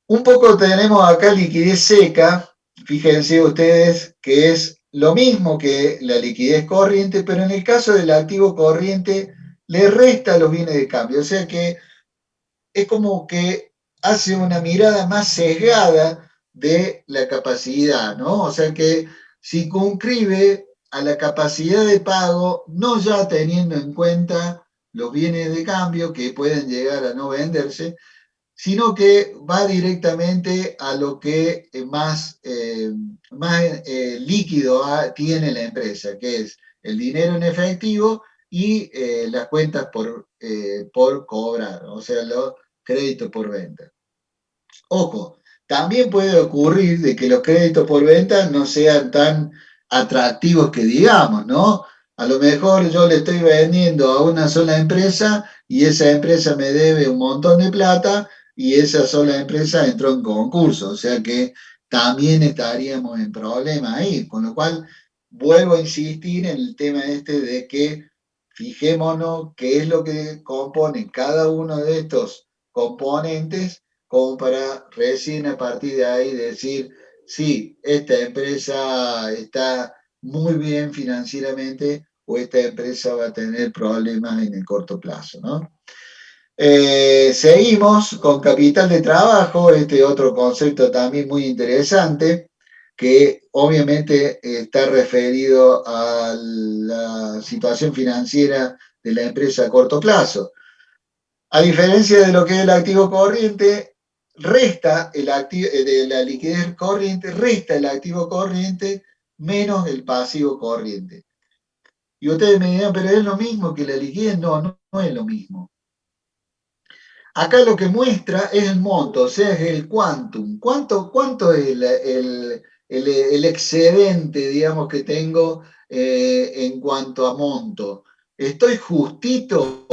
Un poco tenemos acá liquidez seca, fíjense ustedes que es lo mismo que la liquidez corriente, pero en el caso del activo corriente le resta los bienes de cambio, o sea que es como que hace una mirada más sesgada de la capacidad, ¿no? O sea que circunscribe a la capacidad de pago, no ya teniendo en cuenta los bienes de cambio que pueden llegar a no venderse, sino que va directamente a lo que más líquido tiene la empresa, que es el dinero en efectivo y las cuentas por cobrar, o sea, los créditos por venta. Ojo, también puede ocurrir de que los créditos por venta no sean tan atractivos que digamos, ¿no? A lo mejor yo le estoy vendiendo a una sola empresa y esa empresa me debe un montón de plata y esa sola empresa entró en concurso, o sea que también estaríamos en problema ahí, con lo cual vuelvo a insistir en el tema este de que fijémonos qué es lo que compone cada uno de estos componentes como para recién a partir de ahí decir, sí, esta empresa está muy bien financieramente o esta empresa va a tener problemas en el corto plazo, ¿no? Seguimos con capital de trabajo, este otro concepto también muy interesante, que obviamente está referido a la situación financiera de la empresa a corto plazo. A diferencia de lo que es el activo corriente, resta el activo, de la liquidez corriente, resta el activo corriente menos el pasivo corriente. Y ustedes me dirán, pero es lo mismo que la liquidez. No, no es lo mismo. Acá lo que muestra es el monto, o sea, es el quantum. ¿Cuánto es el excedente, digamos, que tengo en cuanto a monto? ¿Estoy justito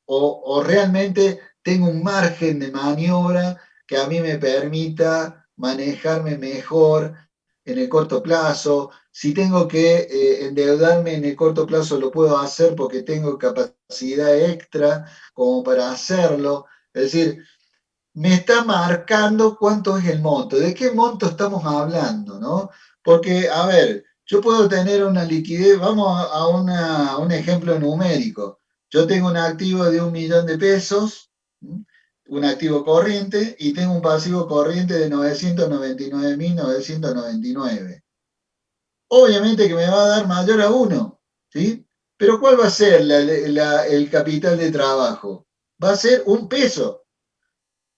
o realmente tengo un margen de maniobra que a mí me permita manejarme mejor en el corto plazo? Si tengo que endeudarme en el corto plazo, lo puedo hacer porque tengo capacidad extra como para hacerlo. Es decir, me está marcando cuánto es el monto, de qué monto estamos hablando, ¿no? Porque, a ver, yo puedo tener una liquidez, vamos a un ejemplo numérico. Yo tengo un activo de 1.000.000 de pesos, un activo corriente, y tengo un pasivo corriente de 999.999. Obviamente que me va a dar mayor a 1, ¿sí? Pero ¿cuál va a ser el capital de trabajo? Va a ser 1 peso.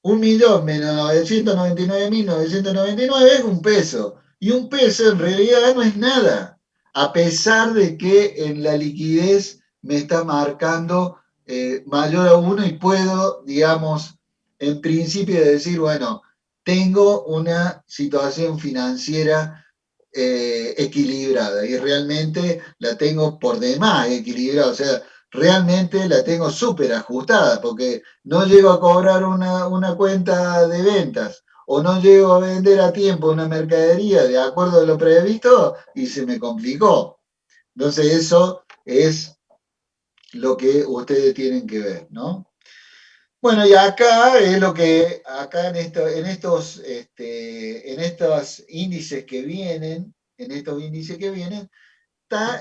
1.000.000 menos 999.999 es 1 peso. Y 1 peso en realidad no es nada, a pesar de que en la liquidez me está marcando mayor a 1 y puedo, digamos, en principio decir, bueno, tengo una situación financiera equilibrada y realmente la tengo por demás equilibrada, o sea, realmente la tengo súper ajustada porque no llego a cobrar una cuenta de ventas o no llego a vender a tiempo una mercadería de acuerdo a lo previsto y se me complicó. Entonces eso es lo que ustedes tienen que ver, ¿no? Bueno, y acá es lo que, acá en estos índices que vienen,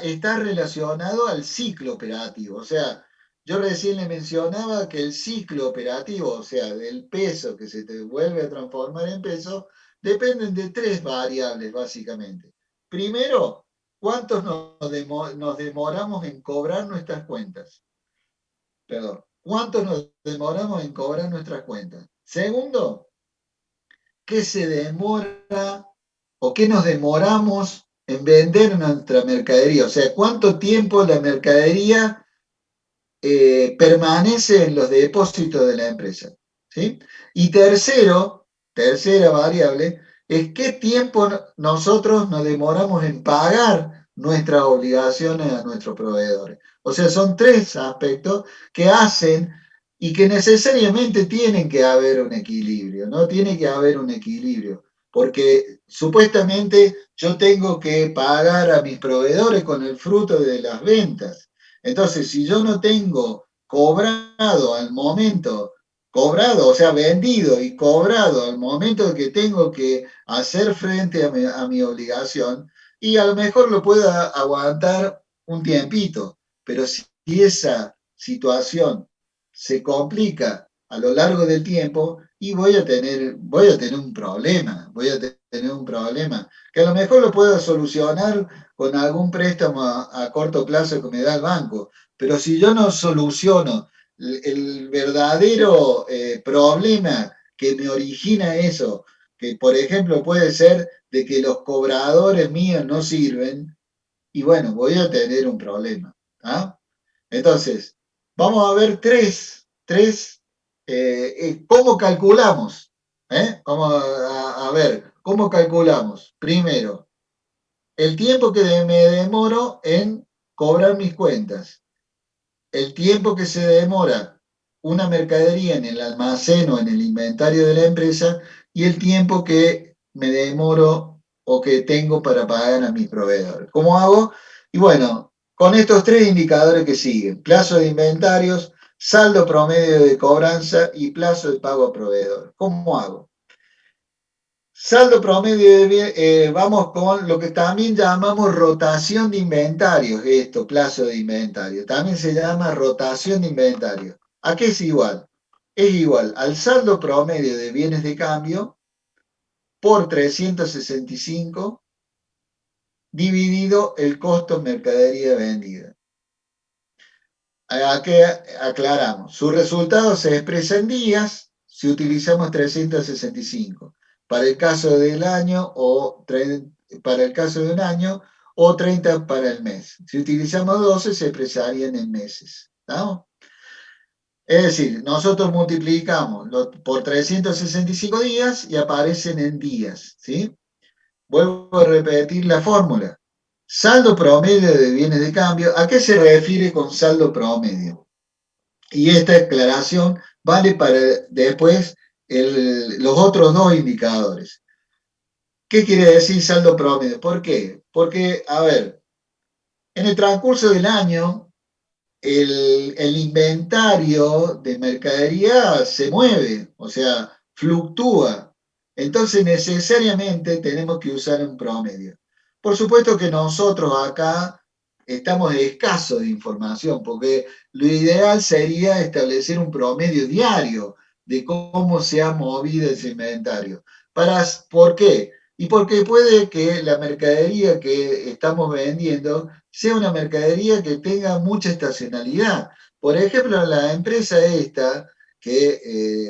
está relacionado al ciclo operativo. O sea, yo recién le mencionaba que el ciclo operativo, o sea, del peso que se te vuelve a transformar en peso, dependen de tres variables, básicamente. Primero, ¿cuántos nos demoramos en cobrar nuestras cuentas? Perdón, ¿cuánto nos demoramos en cobrar nuestras cuentas? Segundo, ¿qué se demora o qué nos demoramos en vender nuestra mercadería? O sea, ¿cuánto tiempo la mercadería permanece en los depósitos de la empresa? ¿Sí? Y tercera variable, es qué tiempo nosotros nos demoramos en pagar nuestras obligaciones a nuestros proveedores. O sea, son tres aspectos que hacen y que necesariamente tienen que haber un equilibrio, ¿no? Tiene que haber un equilibrio, porque supuestamente yo tengo que pagar a mis proveedores con el fruto de las ventas. Entonces, si yo no tengo cobrado al momento cobrado, o sea, vendido y cobrado al momento de que tengo que hacer frente a mi obligación, y a lo mejor lo pueda aguantar un tiempito, pero si esa situación se complica a lo largo del tiempo, y voy a tener un problema, voy a tener un problema, que a lo mejor lo puedo solucionar con algún préstamo a corto plazo que me da el banco, pero si yo no soluciono el verdadero problema que me origina eso, que por ejemplo puede ser de que los cobradores míos no sirven, y bueno, voy a tener un problema. ¿Ah? Entonces, vamos a ver ¿cómo calculamos? Vamos a ver, ¿cómo calculamos? Primero, el tiempo que me demoro en cobrar mis cuentas, el tiempo que se demora una mercadería en el almacén o en el inventario de la empresa y el tiempo que me demoro o que tengo para pagar a mis proveedores. ¿Cómo hago? Y bueno, con estos tres indicadores que siguen, plazo de inventarios, saldo promedio de cobranza y plazo de pago a proveedor. ¿Cómo hago? Saldo promedio vamos con lo que también llamamos rotación de inventarios, esto, plazo de inventario. También se llama rotación de inventario. ¿A qué es igual? Es igual al saldo promedio de bienes de cambio por 365 dividido el costo en mercadería vendida. ¿A qué aclaramos? Su resultado se expresa en días si utilizamos 365. Para el caso del año para el caso de un año o 30 para el mes. Si utilizamos 12 se expresarían en meses. ¿Estamos? Es decir, nosotros multiplicamos por 365 días y aparecen en días. ¿Sí? Vuelvo a repetir la fórmula. Saldo promedio de bienes de cambio. ¿A qué se refiere con saldo promedio? Y esta aclaración vale para después los otros dos indicadores. ¿Qué quiere decir saldo promedio? ¿Por qué? Porque, a ver, en el transcurso del año, el inventario de mercadería se mueve, o sea, fluctúa. Entonces, necesariamente tenemos que usar un promedio. Por supuesto que nosotros acá estamos escasos de información, porque lo ideal sería establecer un promedio diario de cómo se ha movido ese inventario. ¿Por qué? Y porque puede que la mercadería que estamos vendiendo sea una mercadería que tenga mucha estacionalidad. Por ejemplo, la empresa esta, que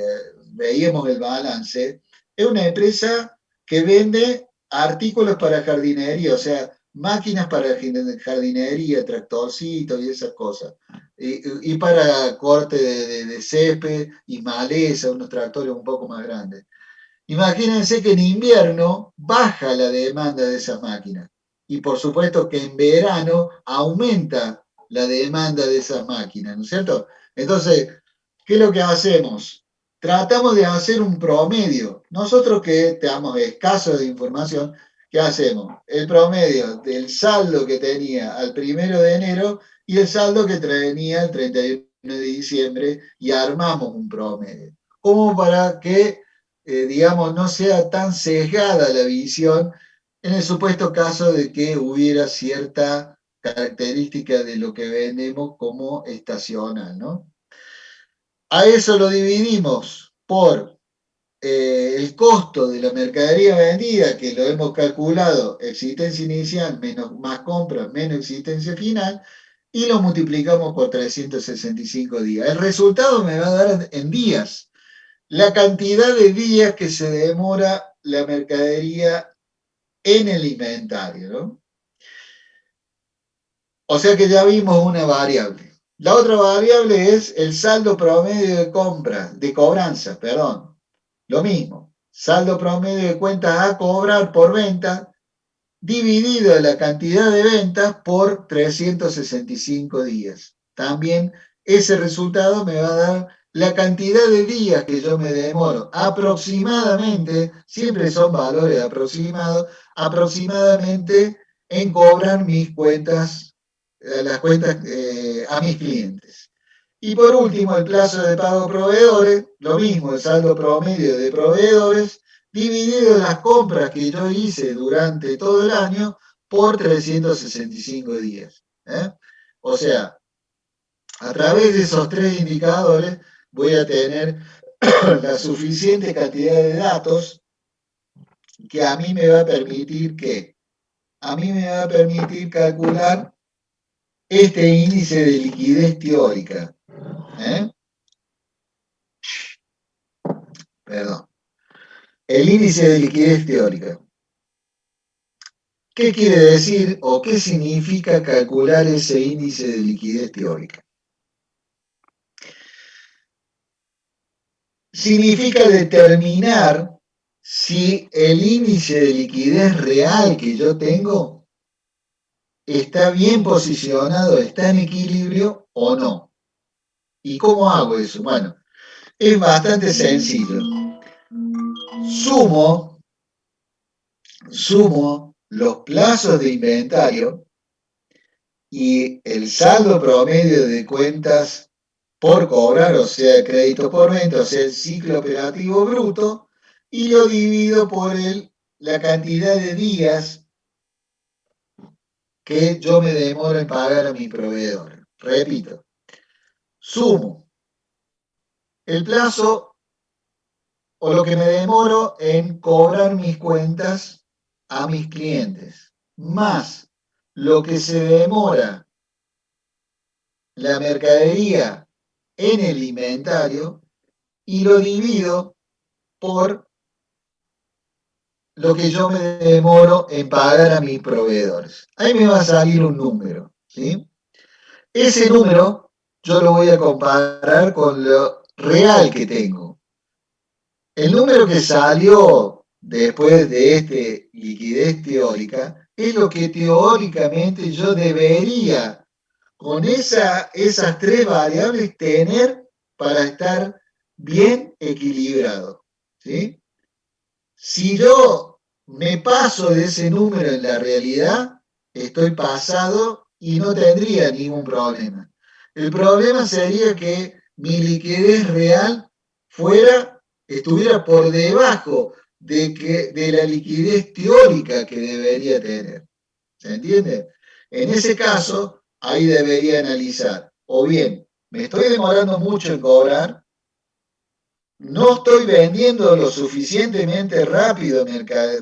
veíamos el balance, es una empresa que vende artículos para jardinería, o sea, máquinas para jardinería, tractorcitos y esas cosas. Y para corte de césped y maleza, unos tractores un poco más grandes. Imagínense que en invierno baja la demanda de esas máquinas y por supuesto que en verano aumenta la demanda de esas máquinas, ¿no es cierto? Entonces, ¿qué es lo que hacemos? Tratamos de hacer un promedio. Nosotros que estamos escasos de información, ¿qué hacemos? El promedio del saldo que tenía al 1 de enero y el saldo que tenía el 31 de diciembre y armamos un promedio. Como para que digamos, no sea tan sesgada la visión en el supuesto caso de que hubiera cierta característica de lo que vendemos como estacional, ¿no? A eso lo dividimos por el costo de la mercadería vendida, que lo hemos calculado, existencia inicial menos más compra menos existencia final, y lo multiplicamos por 365 días. El resultado me va a dar en días la cantidad de días que se demora la mercadería en el inventario, ¿no? O sea que ya vimos una variable. La otra variable es el saldo promedio de compra, de cobranza, perdón. Lo mismo, saldo promedio de cuentas a cobrar por venta dividido la cantidad de ventas por 365 días. También ese resultado me va a dar la cantidad de días que yo me demoro aproximadamente, siempre son valores aproximados, aproximadamente en cobrar mis cuentas, las cuentas a mis clientes. Y por último, el plazo de pago proveedores, lo mismo, el saldo promedio de proveedores, dividido las compras que yo hice durante todo el año por 365 días. O sea, a través de esos tres indicadores voy a tener la suficiente cantidad de datos que a mí me va a permitir calcular este índice de liquidez teórica. Perdón. El índice de liquidez teórica. ¿Qué quiere decir o qué significa calcular ese índice de liquidez teórica? Significa determinar si el índice de liquidez real que yo tengo está bien posicionado, está en equilibrio o no. ¿Y cómo hago eso? Bueno, es bastante sencillo. Sumo los plazos de inventario y el saldo promedio de cuentas por cobrar, o sea, crédito por venta, o sea, el ciclo operativo bruto, y lo divido por la cantidad de días que yo me demoro en pagar a mi proveedor. Repito, sumo el plazo o lo que me demoro en cobrar mis cuentas a mis clientes, más lo que se demora la mercadería en el inventario, y lo divido por lo que yo me demoro en pagar a mis proveedores. Ahí me va a salir un número, ¿sí? Ese número yo lo voy a comparar con lo real que tengo. El número que salió después de este liquidez teórica es lo que teóricamente yo debería, con esas tres variables, tener para estar bien equilibrado, ¿sí? Si yo me paso de ese número en la realidad, estoy pasado y no tendría ningún problema. El problema sería que mi liquidez real estuviera por debajo de la liquidez teórica que debería tener. ¿Se entiende? En ese caso, ahí debería analizar, o bien, me estoy demorando mucho en cobrar, no estoy vendiendo lo suficientemente rápido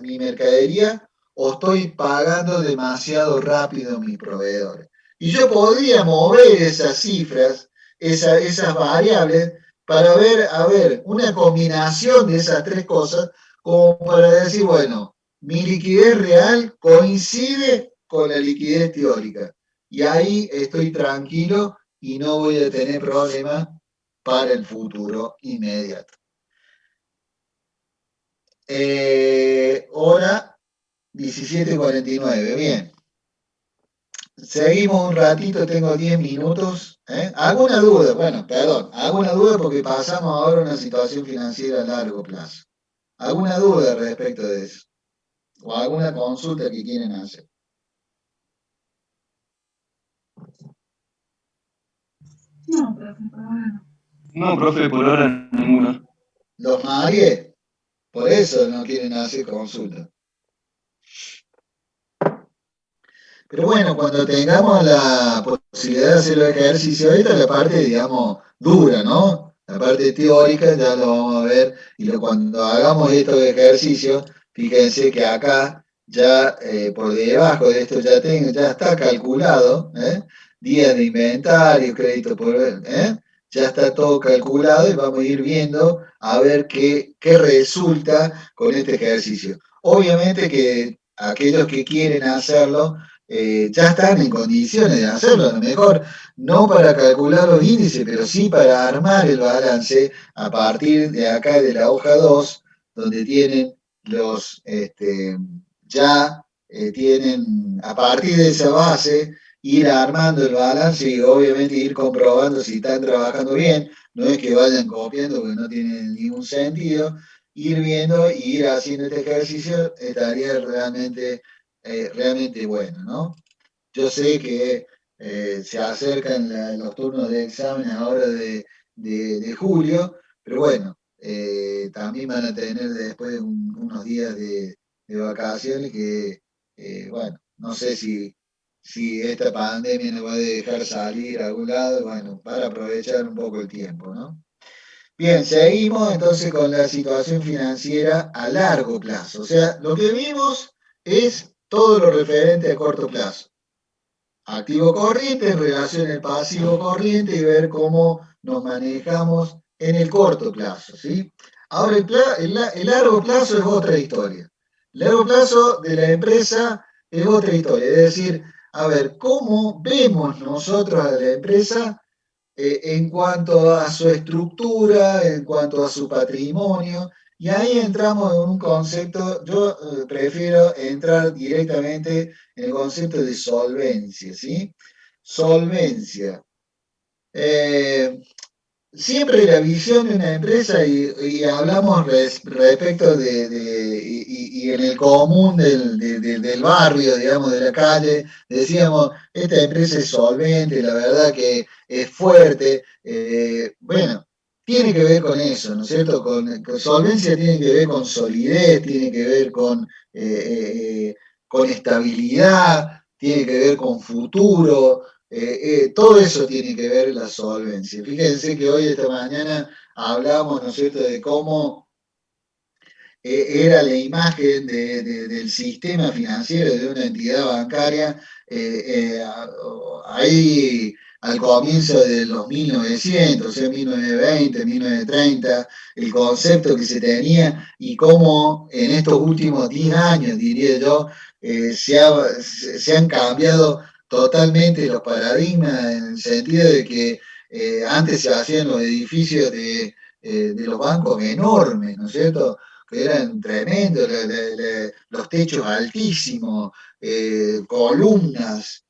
mi mercadería, o estoy pagando demasiado rápido a mis proveedores. Y yo podría mover esas cifras, esas variables, para ver, a ver, una combinación de esas tres cosas, como para decir, bueno, mi liquidez real coincide con la liquidez teórica. Y ahí estoy tranquilo y no voy a tener problemas para el futuro inmediato. Hora 17:49, bien. Seguimos un ratito, tengo 10 minutos. ¿Alguna duda? Bueno, perdón, alguna duda porque pasamos ahora a una situación financiera a largo plazo. ¿Alguna duda respecto de eso? ¿O alguna consulta que quieren hacer? No, profe, por ahora no. No, profe, por ahora ninguna. Los mareé, por eso no quieren hacer consulta. Pero bueno, cuando tengamos la posibilidad de hacer los ejercicios, esta es la parte, digamos, dura, ¿no? La parte teórica ya lo vamos a ver, y cuando hagamos estos ejercicios, fíjense que acá ya por debajo de esto ya está calculado, días de inventario, crédito por ya está todo calculado, y vamos a ir viendo a ver qué resulta con este ejercicio. Obviamente que aquellos que quieren hacerlo, ya están en condiciones de hacerlo, a lo mejor no para calcular los índices, pero sí para armar el balance a partir de acá de la hoja 2, donde tienen tienen a partir de esa base, ir armando el balance y obviamente ir comprobando si están trabajando bien. No es que vayan copiando porque no tiene ningún sentido. Ir viendo y ir haciendo este ejercicio estaría realmente bueno, ¿no? Yo sé que Se acercan los turnos de exámenes ahora de julio, pero bueno, también van a tener después unos días de vacaciones que, bueno, no sé si esta pandemia nos va a dejar salir a algún lado, bueno, para aprovechar un poco el tiempo, ¿no? Bien, seguimos entonces con la situación financiera a largo plazo. O sea, lo que vimos es todo lo referente a corto plazo. Activo corriente en relación al pasivo corriente y ver cómo nos manejamos en el corto plazo, ¿sí? Ahora, el largo plazo es otra historia. El largo plazo de la empresa es otra historia. Es decir, a ver, ¿cómo vemos nosotros a la empresa en cuanto a su estructura, en cuanto a su patrimonio? Y ahí entramos en un concepto, yo prefiero entrar directamente en el concepto de solvencia, ¿sí? Solvencia. Eh, Siempre la visión de una empresa, y hablamos respecto y en el común del barrio, digamos, de la calle, decíamos, esta empresa es solvente, la verdad que es fuerte. Bueno, tiene que ver con eso, ¿no es cierto? Con solvencia tiene que ver con solidez, tiene que ver con estabilidad, tiene que ver con futuro. Todo eso tiene que ver la solvencia. Fíjense que hoy, esta mañana, hablamos, ¿no es cierto?, de cómo era la imagen del sistema financiero de una entidad bancaria ahí al comienzo de los 1900, o sea, 1920, 1930, el concepto que se tenía y cómo en estos últimos 10 años, diría yo, se han cambiado totalmente los paradigmas en el sentido de que antes se hacían los edificios de los bancos enormes, ¿no es cierto?, que eran tremendos, los techos altísimos, columnas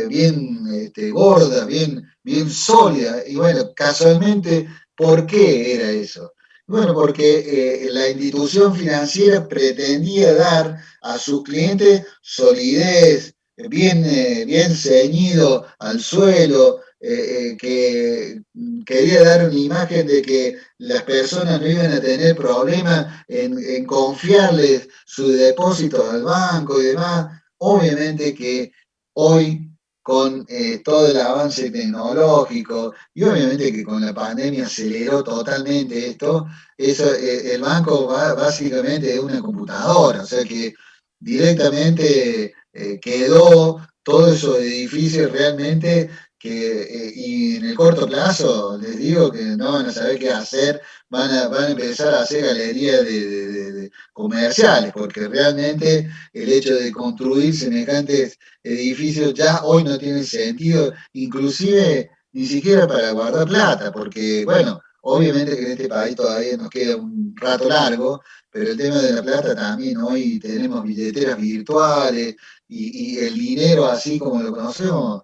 bien gordas, bien sólidas. Y bueno, casualmente, ¿por qué era eso? Bueno, porque la institución financiera pretendía dar a sus clientes solidez, bien ceñido al suelo, que quería dar una imagen de que las personas no iban a tener problemas en confiarles sus depósitos al banco y demás. Obviamente que hoy, con todo el avance tecnológico y obviamente que con la pandemia aceleró totalmente esto, el banco básicamente es una computadora, o sea que directamente quedó todos esos edificios realmente y en el corto plazo les digo que no van a saber qué hacer, van a empezar a hacer galerías de comerciales, porque realmente el hecho de construir semejantes edificios ya hoy no tiene sentido, inclusive ni siquiera para guardar plata, porque bueno, obviamente que en este país todavía nos queda un rato largo, pero el tema de la plata también, hoy tenemos billeteras virtuales y el dinero así como lo conocemos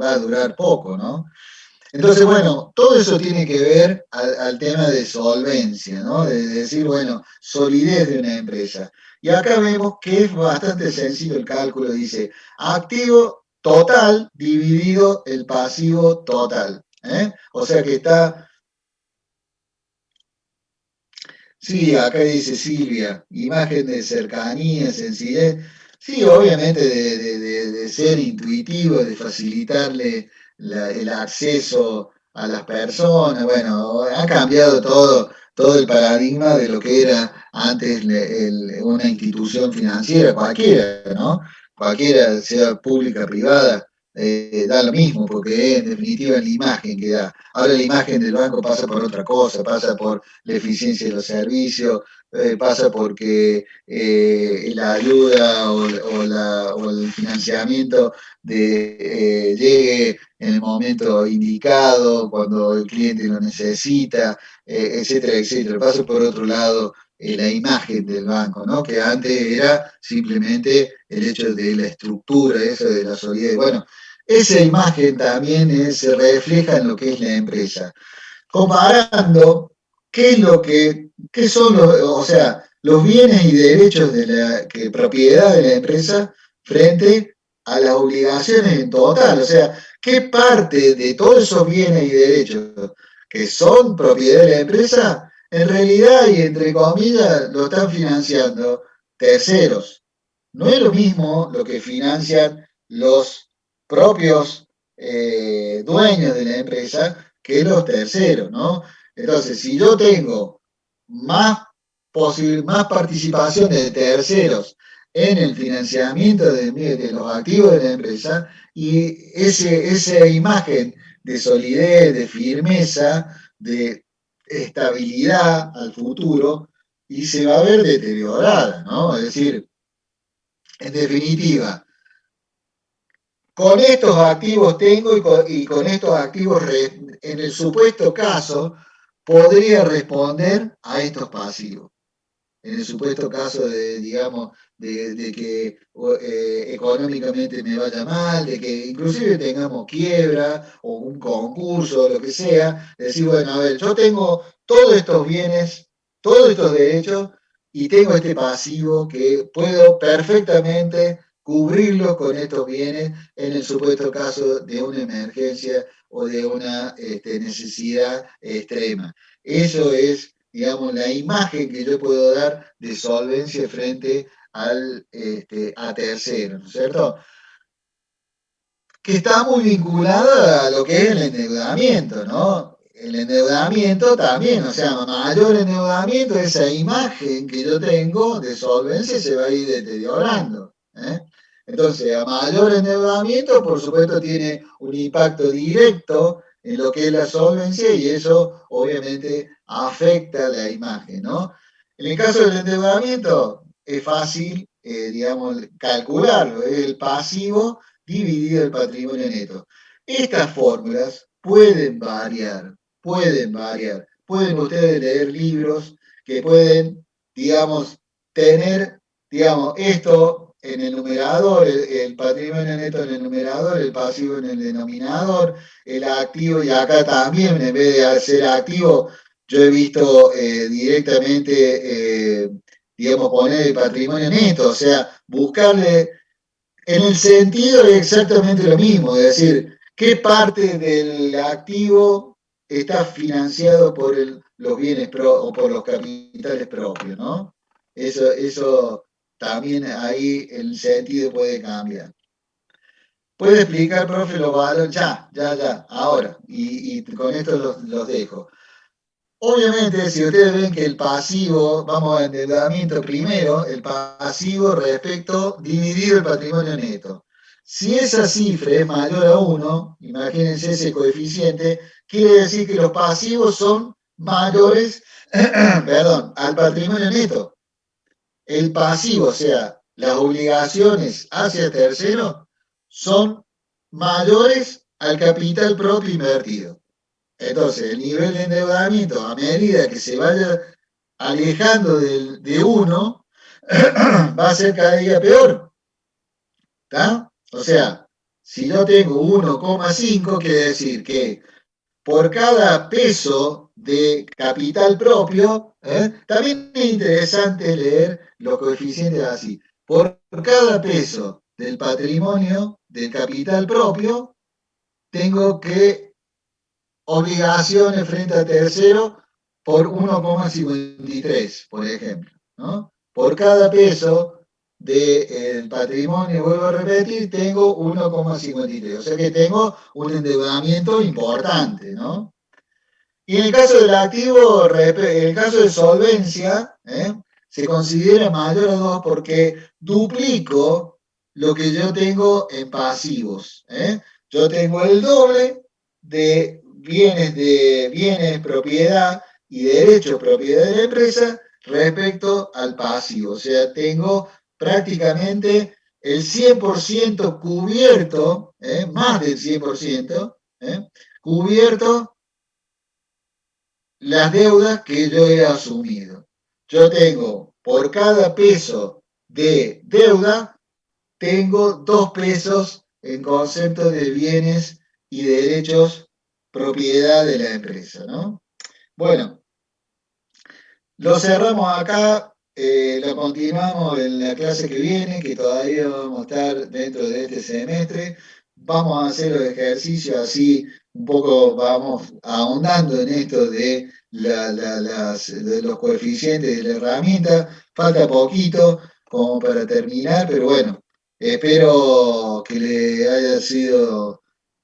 va a durar poco, ¿no? Entonces, bueno, todo eso tiene que ver al tema de solvencia, ¿no? De decir, bueno, solidez de una empresa. Y acá vemos que es bastante sencillo el cálculo, dice, activo total dividido el pasivo total. O sea que está, sí, acá dice Silvia, imagen de cercanía, sencillez. Sí, obviamente de ser intuitivo, de facilitarle el acceso a las personas. Bueno, ha cambiado todo el paradigma de lo que era antes una institución financiera, cualquiera, ¿no? Cualquiera, sea pública, privada, da lo mismo, porque es en definitiva la imagen que da. Ahora la imagen del banco pasa por otra cosa, pasa por la eficiencia de los servicios, pasa porque la ayuda o el financiamiento llegue en el momento indicado, cuando el cliente lo necesita, etcétera, etcétera. Pasa por otro lado la imagen del banco, ¿no? Que antes era simplemente el hecho de la estructura, eso de la solidez. Bueno, esa imagen también se refleja en lo que es la empresa comparando qué es qué son o sea, los bienes y derechos propiedad de la empresa frente a las obligaciones en total, o sea, qué parte de todos esos bienes y derechos que son propiedad de la empresa, en realidad y entre comillas lo están financiando terceros. No es lo mismo lo que financian los propios dueños de la empresa que los terceros, ¿no? Entonces, si yo tengo más, más participación de terceros en el financiamiento de los activos de la empresa y esa imagen de solidez, de firmeza, de estabilidad al futuro, y se va a ver deteriorada, ¿no? Es decir, en definitiva, con estos activos tengo y con estos activos, en el supuesto caso, podría responder a estos pasivos. En el supuesto caso de, digamos, de que económicamente me vaya mal, de que inclusive tengamos quiebra o un concurso, lo que sea, decir, bueno, a ver, yo tengo todos estos bienes, todos estos derechos y tengo este pasivo que puedo perfectamente cubrirlos con estos bienes en el supuesto caso de una emergencia o de una necesidad extrema. Eso es, digamos, la imagen que yo puedo dar de solvencia frente a terceros, ¿no es cierto? Que está muy vinculada a lo que es el endeudamiento, ¿no? El endeudamiento también, o sea, mayor endeudamiento, esa imagen que yo tengo de solvencia se va a ir deteriorando, ¿eh? Entonces, a mayor endeudamiento, por supuesto, tiene un impacto directo en lo que es la solvencia y eso obviamente afecta la imagen, ¿no? En el caso del endeudamiento, es fácil, digamos, calcularlo, es el pasivo dividido el patrimonio neto. Estas fórmulas pueden variar, pueden variar. Pueden ustedes leer libros que pueden, digamos, tener, digamos, esto en el numerador, el patrimonio neto en el numerador, el pasivo en el denominador, el activo, y acá también, en vez de ser activo, yo he visto directamente, digamos, poner el patrimonio neto, o sea, buscarle en el sentido es exactamente lo mismo, es decir, qué parte del activo está financiado por los bienes o por los capitales propios, ¿no? Eso también ahí el sentido puede cambiar. ¿Puede explicar, profe, los valores? Ya, ahora. Y con esto los dejo. Obviamente, si ustedes ven que el pasivo, vamos a endeudamiento primero, el pasivo respecto dividido el patrimonio neto. Si esa cifra es mayor a 1, imagínense ese coeficiente, quiere decir que los pasivos son mayores, perdón, al patrimonio neto. El pasivo, o sea, las obligaciones hacia terceros, son mayores al capital propio invertido. Entonces, el nivel de endeudamiento, a medida que se vaya alejando de 1, va a ser cada día peor. ¿Está? O sea, si yo tengo 1,5, quiere decir que por cada peso de capital propio, también es interesante leer los coeficientes así. Por cada peso del patrimonio, del capital propio, tengo que obligaciones frente a tercero por 1,53, por ejemplo, ¿no? Por cada peso del patrimonio, vuelvo a repetir, tengo 1,53, o sea que tengo un endeudamiento importante, ¿no? Y en el caso del activo, en el caso de solvencia, se considera mayor a 2 porque duplico lo que yo tengo en pasivos. Yo tengo el doble de bienes, propiedad y derechos propiedad de la empresa respecto al pasivo. O sea, tengo prácticamente el 100% cubierto, más del 100%, cubierto las deudas que yo he asumido. Yo tengo, por cada peso de deuda, tengo 2 pesos en concepto de bienes y derechos propiedad de la empresa, ¿no? Bueno, lo cerramos acá. lo continuamos en la clase que viene, que todavía vamos a estar dentro de este semestre. Vamos a hacer los ejercicios así, un poco vamos ahondando en esto de los coeficientes de la herramienta. Falta poquito como para terminar, pero bueno, espero que le haya sido,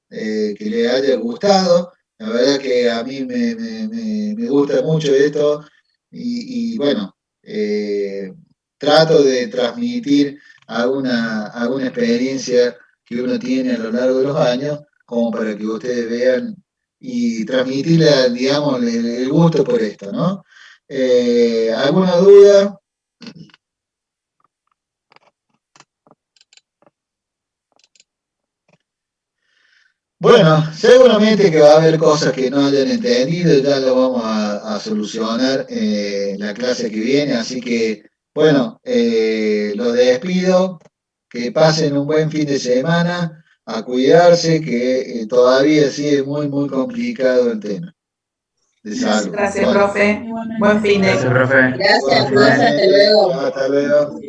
que le haya gustado. La verdad que a mí me gusta mucho esto y bueno, eh, trato de transmitir alguna experiencia que uno tiene a lo largo de los años, como para que ustedes vean y transmitirle, digamos, el gusto por esto, ¿no? ¿Alguna duda? Bueno, seguramente que va a haber cosas que no hayan entendido, ya lo vamos a solucionar la clase que viene, así que bueno, los despido, que pasen un buen fin de semana, a cuidarse, que todavía sigue muy complicado el tema de salud. Gracias, Bueno, profe. Buen fin de. Gracias, profe. Gracias, bueno, profe, hasta luego. hasta luego.